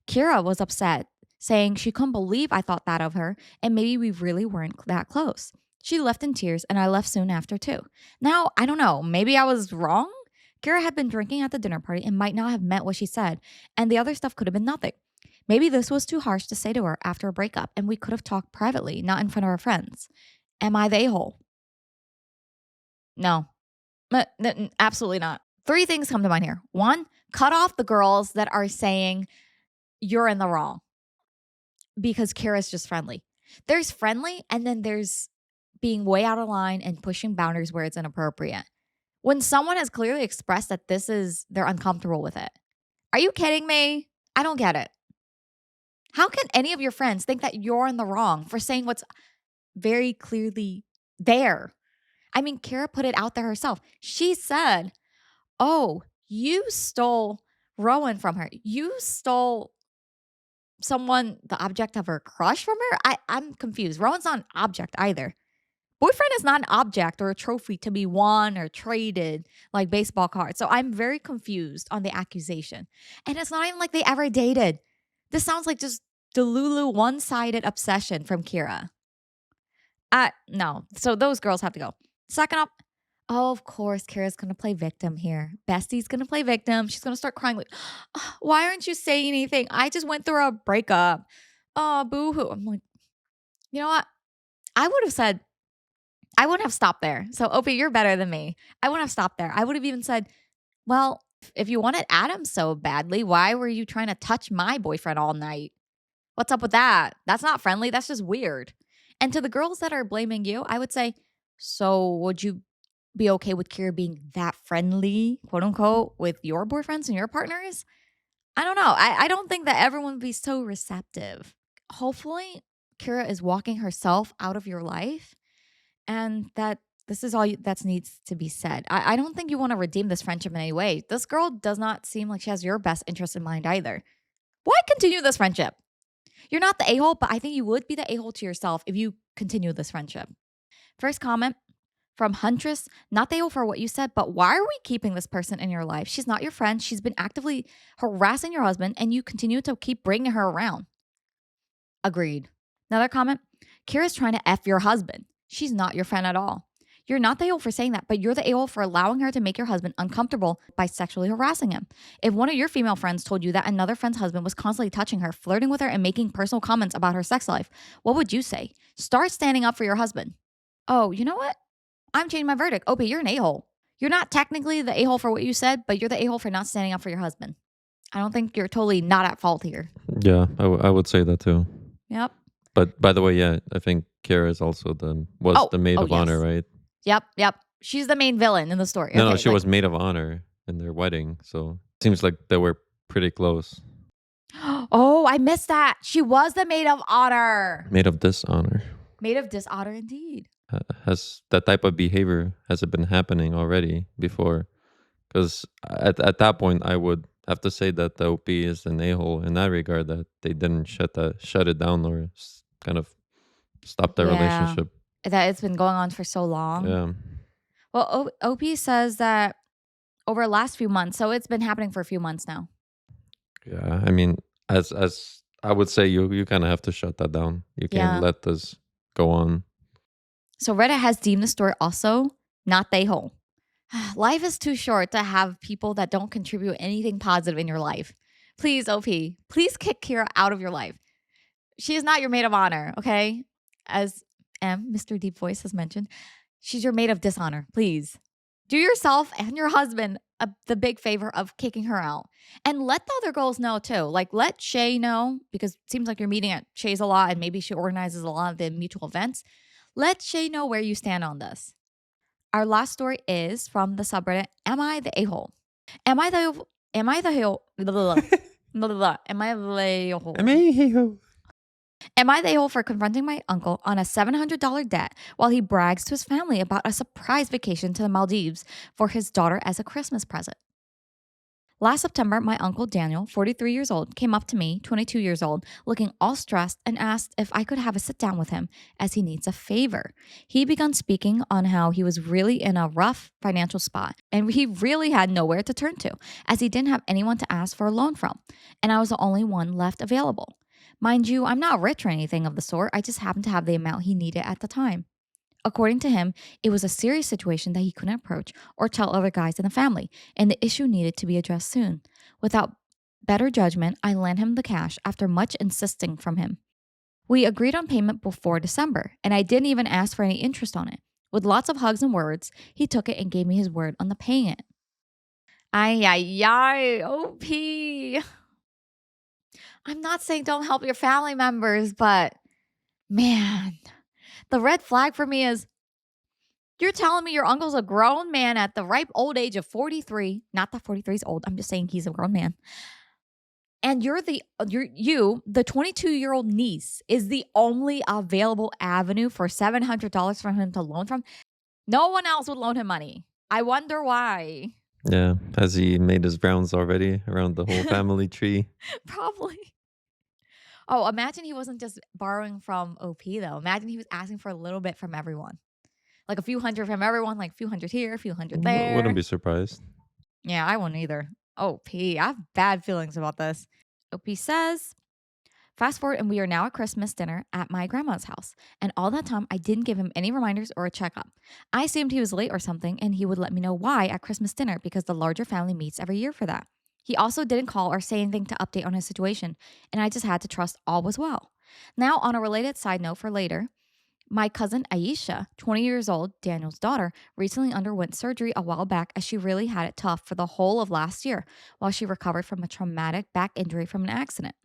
Kira was upset, saying she couldn't believe I thought that of her, and maybe we really weren't that close. She left in tears, and I left soon after too. Now, I don't know, maybe I was wrong? Kira had been drinking at the dinner party and might not have meant what she said, and the other stuff could have been nothing. Maybe this was too harsh to say to her after a breakup, and we could have talked privately, not in front of our friends. Am I the a-hole? No. Absolutely not. 3 things come to mind here. 1, cut off the girls that are saying you're in the wrong because Kira's just friendly. There's friendly, and then there's being way out of line and pushing boundaries where it's inappropriate. When someone has clearly expressed that they're uncomfortable with it. Are you kidding me? I don't get it. How can any of your friends think that you're in the wrong for saying what's very clearly there? I mean, Kira put it out there herself. She said, oh, you stole Rowan from her. You stole the object of her crush from her? I'm confused. Rowan's not an object either. Boyfriend is not an object or a trophy to be won or traded like baseball cards. So I'm very confused on the accusation. And it's not even like they ever dated. This sounds like just Delulu one-sided obsession from Kira. No. So those girls have to go. Second up, oh, of course, Kira's going to play victim here. Bestie's going to play victim. She's going to start crying like, oh, why aren't you saying anything? I just went through a breakup. Oh, boo-hoo. I'm like, you know what? I wouldn't have stopped there. So, Opie, you're better than me. I wouldn't have stopped there. I would have even said, well, if you wanted Adam so badly, why were you trying to touch my boyfriend all night? What's up with that? That's not friendly. That's just weird. And to the girls that are blaming you, I would say, so would you be okay with Kira being that friendly, quote unquote, with your boyfriends and your partners? I don't know. I don't think that everyone would be so receptive. Hopefully, Kira is walking herself out of your life and that this is all that needs to be said. I don't think you want to redeem this friendship in any way. This girl does not seem like she has your best interest in mind either. Why continue this friendship? You're not the a-hole, but I think you would be the a-hole to yourself if you continue this friendship. First comment from Huntress, not the a-hole for what you said, but why are we keeping this person in your life? She's not your friend. She's been actively harassing your husband, and you continue to keep bringing her around. Agreed. Another comment, Kira's trying to F your husband. She's not your friend at all. You're not the a-hole for saying that, but you're the a-hole for allowing her to make your husband uncomfortable by sexually harassing him. If one of your female friends told you that another friend's husband was constantly touching her, flirting with her, and making personal comments about her sex life, what would you say? Start standing up for your husband. Oh, you know what? I'm changing my verdict. OP, you're an a-hole. You're not technically the a-hole for what you said, but you're the a-hole for not standing up for your husband. I don't think you're totally not at fault here. Yeah, I would say that too. Yep. But by the way, yeah, I think Kara is also the maid of honor, yes. right? Yep. She's the main villain in the story. No, she was maid of honor in their wedding, so it seems like they were pretty close. Oh, I missed that. She was the maid of honor. Maid of dishonor. Maid of dishonor, indeed. Has that type of behavior, has it been happening already before? Because at that point, I would have to say that the OP is an a-hole in that regard, that they didn't shut it down or kind of stop their relationship. That it's been going on for so long. Yeah. Well, OP says that over the last few months, so it's been happening for a few months now. Yeah, I mean, as I would say, you kind of have to shut that down. You can't let this go on. So Reddit has deemed the story also not the a-hole. Life is too short to have people that don't contribute anything positive in your life. Please, OP, please kick Kira out of your life. She is not your maid of honor, okay? As Mr. Deep Voice has mentioned, she's your maid of dishonor. Please do yourself and your husband the big favor of kicking her out. And let the other girls know too. Like, let Shay know, because it seems like you're meeting at Shay's a lot and maybe she organizes a lot of the mutual events. Let Shay know where you stand on this. Our last story is from the subreddit, Am I the a-hole? Am I the a-hole? Am I the a-hole? Am I the a-hole? Am I the a-hole for confronting my uncle on a $700 debt while he brags to his family about a surprise vacation to the Maldives for his daughter as a Christmas present? Last September, my uncle Daniel, 43 years old, came up to me, 22 years old, looking all stressed and asked if I could have a sit down with him as he needs a favor. He began speaking on how he was really in a rough financial spot and he really had nowhere to turn to as he didn't have anyone to ask for a loan from, and I was the only one left available. Mind you, I'm not rich or anything of the sort. I just happened to have the amount he needed at the time. According to him, it was a serious situation that he couldn't approach or tell other guys in the family, and the issue needed to be addressed soon. Without better judgment, I lent him the cash after much insisting from him. We agreed on payment before December, and I didn't even ask for any interest on it. With lots of hugs and words, he took it and gave me his word on the paying it. Ay, OP. I'm not saying don't help your family members, but man, the red flag for me is you're telling me your uncle's a grown man at the ripe old age of 43. Not that 43 is old. I'm just saying he's a grown man. And the 22-year-old niece is the only available avenue for $700 for him to loan from. No one else would loan him money. I wonder why. Yeah. Has he made his rounds already around the whole family tree? Probably. Oh, imagine he wasn't just borrowing from OP though. Imagine he was asking for a little bit from everyone. Like a few hundred from everyone, like a few hundred here, a few hundred there. Wouldn't be surprised. Yeah, I wouldn't either. OP, I have bad feelings about this. OP says, fast forward and we are now at Christmas dinner at my grandma's house. And all that time, I didn't give him any reminders or a checkup. I assumed he was late or something and he would let me know why at Christmas dinner because the larger family meets every year for that. He also didn't call or say anything to update on his situation, and I just had to trust all was well. Now, on a related side note for later, my cousin Aisha, 20 years old, Daniel's daughter, recently underwent surgery a while back as she really had it tough for the whole of last year while she recovered from a traumatic back injury from an accident.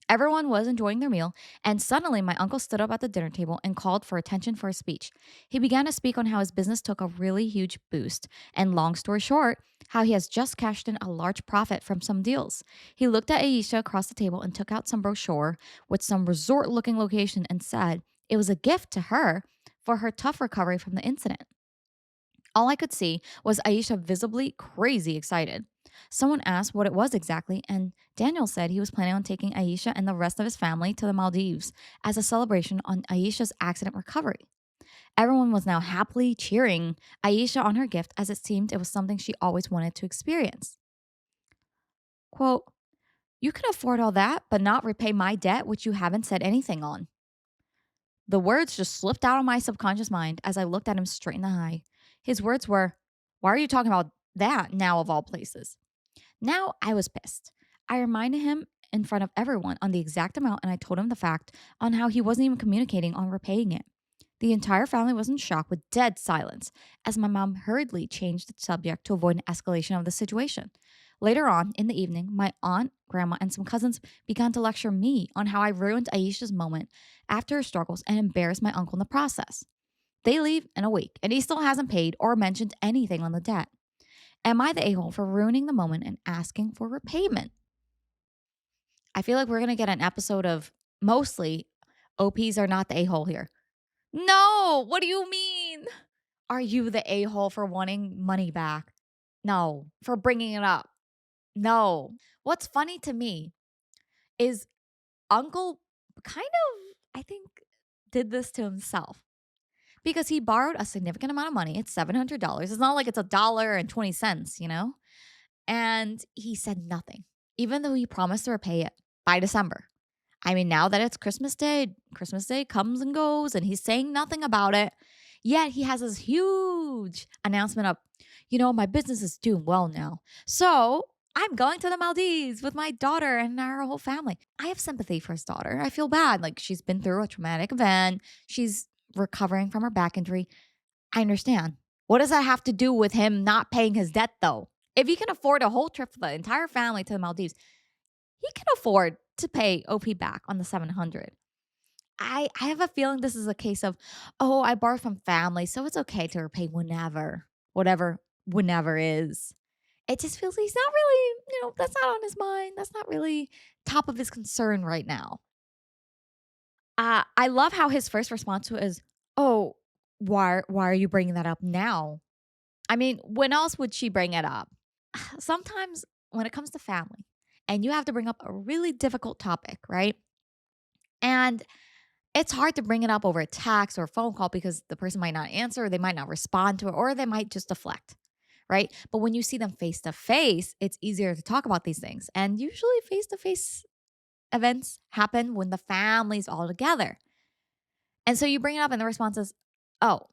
Everyone was enjoying their meal, and suddenly my uncle stood up at the dinner table and called for attention for a speech. He began to speak on how his business took a really huge boost, and long story short, how he has just cashed in a large profit from some deals. He looked at Aisha across the table and took out some brochure with some resort-looking location and said it was a gift to her for her tough recovery from the incident. All I could see was Aisha visibly crazy excited. Someone asked what it was exactly, and Daniel said he was planning on taking Aisha and the rest of his family to the Maldives as a celebration on Aisha's accident recovery. Everyone was now happily cheering Aisha on her gift as it seemed it was something she always wanted to experience. Quote, "You can afford all that, but not repay my debt, which you haven't said anything on." The words just slipped out of my subconscious mind as I looked at him straight in the eye. His words were, "Why are you talking about that now of all places?" Now I was pissed. I reminded him in front of everyone on the exact amount and I told him the fact on how he wasn't even communicating on repaying it. The entire family was in shock with dead silence as my mom hurriedly changed the subject to avoid an escalation of the situation. Later on in the evening, my aunt, grandma, and some cousins began to lecture me on how I ruined Aisha's moment after her struggles and embarrassed my uncle in the process. They leave in a week and he still hasn't paid or mentioned anything on the debt. Am I the a hole for ruining the moment and asking for repayment? I feel like we're going to get an episode of mostly OPs are not the a hole here. No, what do you mean? Are you the a hole for wanting money back? No, for bringing it up. No. What's funny to me is Uncle kind of, I think, did this to himself because he borrowed a significant amount of money. It's $700. It's not like it's a dollar and 20 cents, you know? And he said nothing, even though he promised to repay it by December. I mean, now that it's Christmas Day comes and goes, and he's saying nothing about it. Yet he has this huge announcement of, my business is doing well now. So I'm going to the Maldives with my daughter and our whole family. I have sympathy for his daughter. I feel bad. Like she's been through a traumatic event, she's recovering from her back injury. I understand. What does that have to do with him not paying his debt, though? If he can afford a whole trip for the entire family to the Maldives, he can afford to pay OP back on the 700. I have a feeling this is a case of, oh, I borrowed from family, so it's okay to repay whenever, whatever whenever is. It just feels he's not really, that's not on his mind. That's not really top of his concern right now. I love how his first response was, "Oh, why are you bringing that up now?" I mean, when else would she bring it up? Sometimes when it comes to family and you have to bring up a really difficult topic, right? And it's hard to bring it up over a text or a phone call because the person might not answer, or they might not respond to it, or they might just deflect, right? But when you see them face to face, it's easier to talk about these things. And usually face to face events happen when the family's all together. And so you bring it up and the response is, "Oh,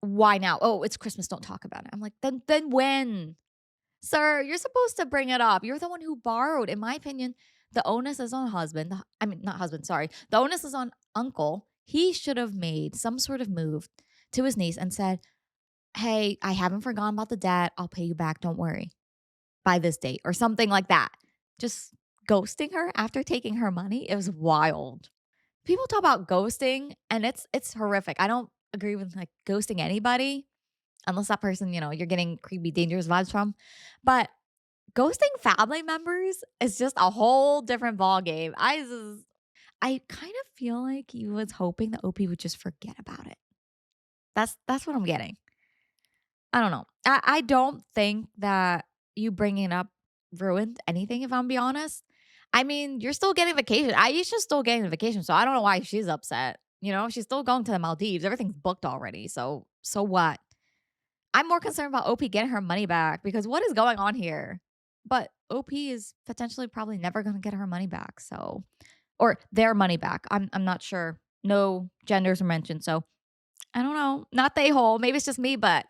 why now? Oh, it's Christmas, don't talk about it." I'm like, then when? Sir, you're supposed to bring it up. You're the one who borrowed. In my opinion, the onus is on husband. I mean, not husband, sorry. The onus is on uncle. He should have made some sort of move to his niece and said, "Hey, I haven't forgotten about the debt. I'll pay you back. Don't worry, by this date," or something like that. Just ghosting her after taking her money. It was wild. People talk about ghosting and it's horrific. I don't agree with like ghosting anybody unless that person, you're getting creepy, dangerous vibes from. But ghosting family members is just a whole different ball game. I kind of feel like he was hoping that OP would just forget about it. That's what I'm getting. I don't know. I don't think that you bringing it up ruined anything, if I'm being honest. I mean, you're still getting vacation. Aisha's still getting the vacation, so I don't know why she's upset. She's still going to the Maldives. Everything's booked already. So what? I'm more concerned about OP getting her money back because what is going on here? But OP is potentially probably never going to get her money back. So, or their money back. I'm not sure. No genders are mentioned. So I don't know. Not the a-hole. Maybe it's just me, but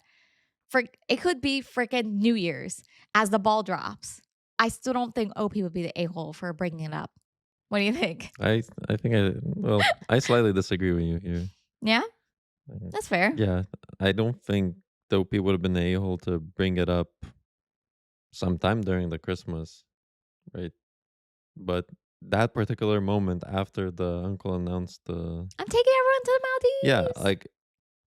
it could be freaking New Year's as the ball drops. I still don't think OP would be the a-hole for bringing it up. What do you think? I think I slightly disagree with you here. Yeah, Uh, that's fair. Yeah, I don't think Dopey would have been able to bring it up sometime during the Christmas, right? But that particular moment after the uncle announced the I'm taking everyone to the yeah, Maldives. like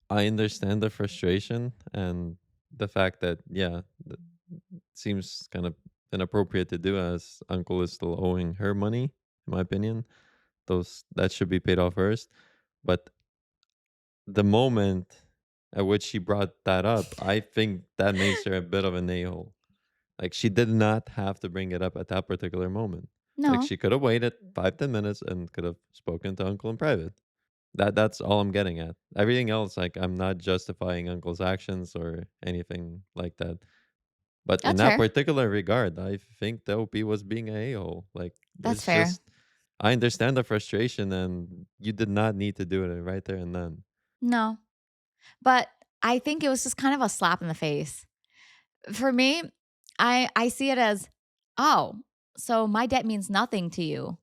I understand the frustration and the fact that seems kind of inappropriate to do as uncle is still owing her money, in my opinion. Those that should be paid off first. But the moment at which she brought that up, I think that makes her a bit of an a-hole. Like, she did not have to bring it up at that particular moment. Like, No, she could have waited 5, 10 minutes and could have spoken to uncle in private. That's all I'm getting at. Everything else, like, I'm not justifying uncle's actions or anything like that. But in that's that fair. particular regard, I think the OP was being a a-hole. Like, That's there's fair. just I understand the frustration, and you did not need to do it right there and then. No, but I think it was just kind of a slap in the face. For me, I see it as, "Oh, so my debt means nothing to you,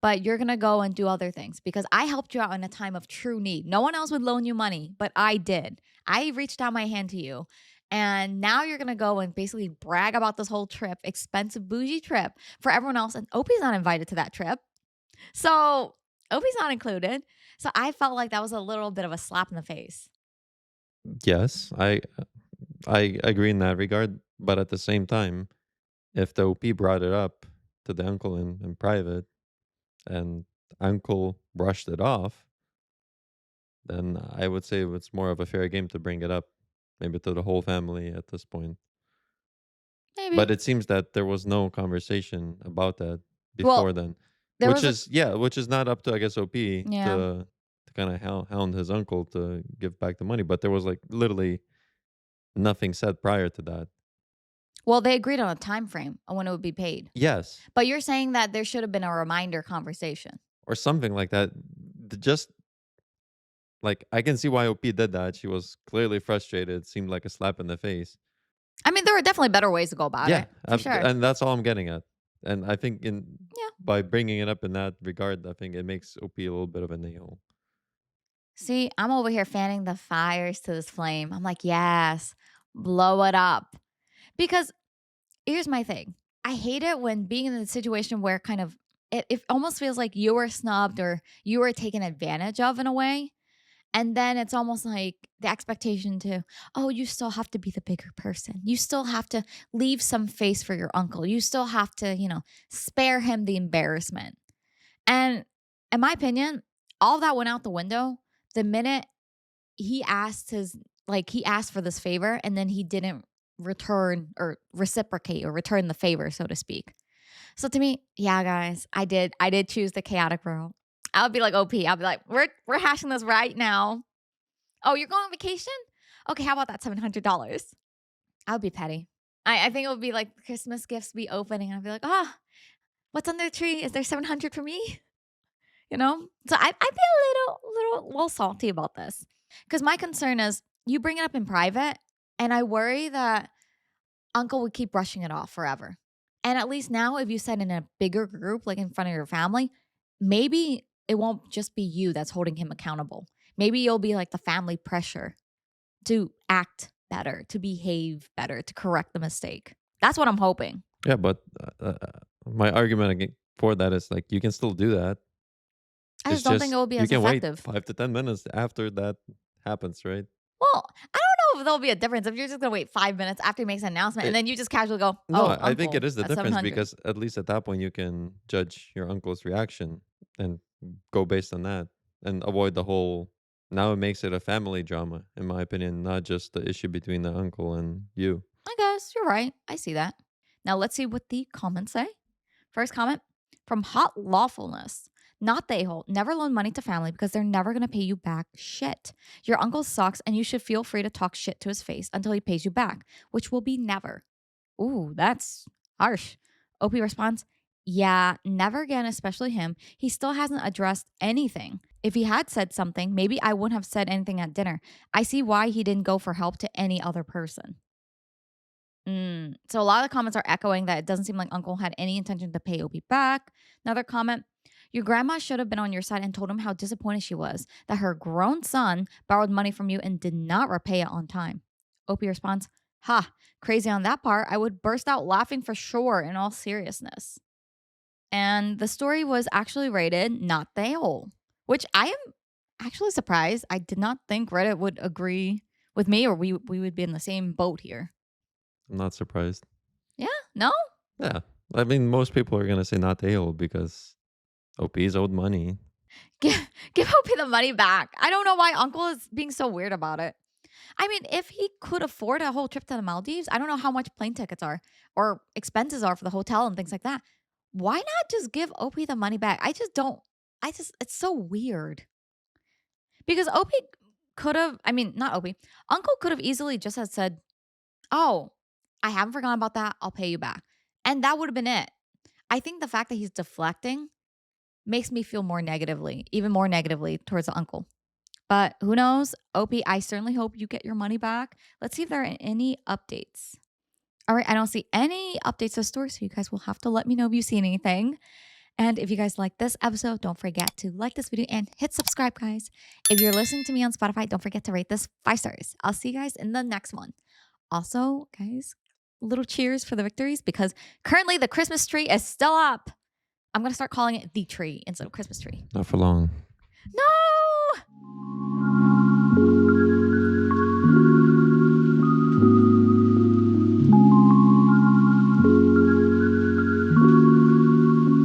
but you're gonna go and do other things because I helped you out in a time of true need. No one else would loan you money, but I did. I reached out my hand to you, and now you're gonna go and basically brag about this whole trip, expensive bougie trip for everyone else, and Opie's not invited to that trip. So, Opie's not included." So I felt like that was a little bit of a slap in the face. Yes, I agree in that regard, but at the same time, if the OP brought it up to the uncle in private and uncle brushed it off, then I would say it's more of a fair game to bring it up, maybe to the whole family at this point. But Maybe. it seems that there was no conversation about that before Well, then, there was a which is not up to, I guess, OP yeah. to kind of hound his uncle to give back the money. But there was like literally nothing said prior to that. Well, they agreed on a time frame on when it would be paid. Yes, But you're saying that there should have been a reminder conversation. or something like that. Just like I can see why OP did that. She was clearly frustrated. It seemed like a slap in the face. I mean, there are definitely better ways to go about Yeah, it, for sure. and that's all I'm getting at. And I think in Yeah. by bringing it up in that regard, I think it makes OP a little bit of a nail. See, I'm over here fanning the fires to this flame. I'm like, yes, blow it up. Because here's my thing. I hate it when being in a situation where kind of it almost feels like you were snubbed or you were taken advantage of in a way. And then it's almost like the expectation to, oh, you still have to be the bigger person. You still have to leave some face for your uncle. You still have to, spare him the embarrassment. And in my opinion, all that went out the window the minute he asked he asked for this favor and then he didn't return or reciprocate or return the favor, so to speak. So to me, yeah, guys, I did choose the chaotic route. I would be like OP. I'll be like, we're hashing this right now. Oh, you're going on vacation? Okay, how about that $700? I would be petty. I think it would be like Christmas gifts be opening. I'd be like, what's under the tree? Is there 700 for me? So I'd be a little salty about this because my concern is you bring it up in private, and I worry that uncle would keep brushing it off forever. And at least now, if you said in a bigger group, like in front of your family, maybe it won't just be you that's holding him accountable. Maybe you'll be like the family pressure to act better, to behave better, to correct the mistake. That's what I'm hoping. Yeah, but my argument for that is like you can still do that. I It's just don't think it just will be you as can wait effective. 5 to 10 minutes after that happens, right? Well, I don't know if there'll be a difference if you're just gonna wait 5 minutes after he makes an announcement and It, then you just casually go, no, "Oh, I think it uncle, is the that's difference 700." because at least at that point you can judge your uncle's reaction and go based on that and avoid the whole. Now it makes it a family drama, in my opinion, not just the issue between the uncle and you. I guess you're right. I see that. Now let's see what the comments say. First comment from Hot Lawfulness. Not the a-hole. Never loan money to family because they're never going to pay you back shit. Your uncle sucks and you should feel free to talk shit to his face until he pays you back, which will be never. Ooh, that's harsh. OP responds, yeah, never again, especially him. He still hasn't addressed anything. If he had said something, maybe I wouldn't have said anything at dinner. I see why he didn't go for help to any other person. So a lot of the comments are echoing that it doesn't seem like Uncle had any intention to pay Opie back. Another comment, your grandma should have been on your side and told him how disappointed she was that her grown son borrowed money from you and did not repay it on time. Opie responds, ha, crazy on that part. I would burst out laughing for sure in all seriousness. And the story was actually rated not the whole, which I am actually surprised. I did not think Reddit would agree with me or we would be in the same boat here. I'm not surprised. Yeah, no? Yeah. I mean, most people are gonna say not ale because OP's owed money. Give give Opie the money back. I don't know why Uncle is being so weird about it. I mean, if he could afford a whole trip to the Maldives, I don't know how much plane tickets are or expenses are for the hotel and things like that. Why not just give Opie the money back? I just don't. It's so weird because Opie could have, I mean, not Opie, Uncle could have easily just had said, "Oh, I haven't forgotten about that. I'll pay you back." And that would have been it. I think the fact that he's deflecting makes me feel more negatively, even more negatively towards the uncle. But who knows? Opie, I certainly hope you get your money back. Let's see if there are any updates. All right, I don't see any updates to the story, so you guys will have to let me know if you see anything. And if you guys like this episode, don't forget to like this video and hit subscribe, guys. If you're listening to me on Spotify, don't forget to rate this 5 stars. I'll see you guys in the next one. Also, guys, little cheers for the victories because currently the Christmas tree is still up. I'm going to start calling it the tree instead of Christmas tree. Not for long. No!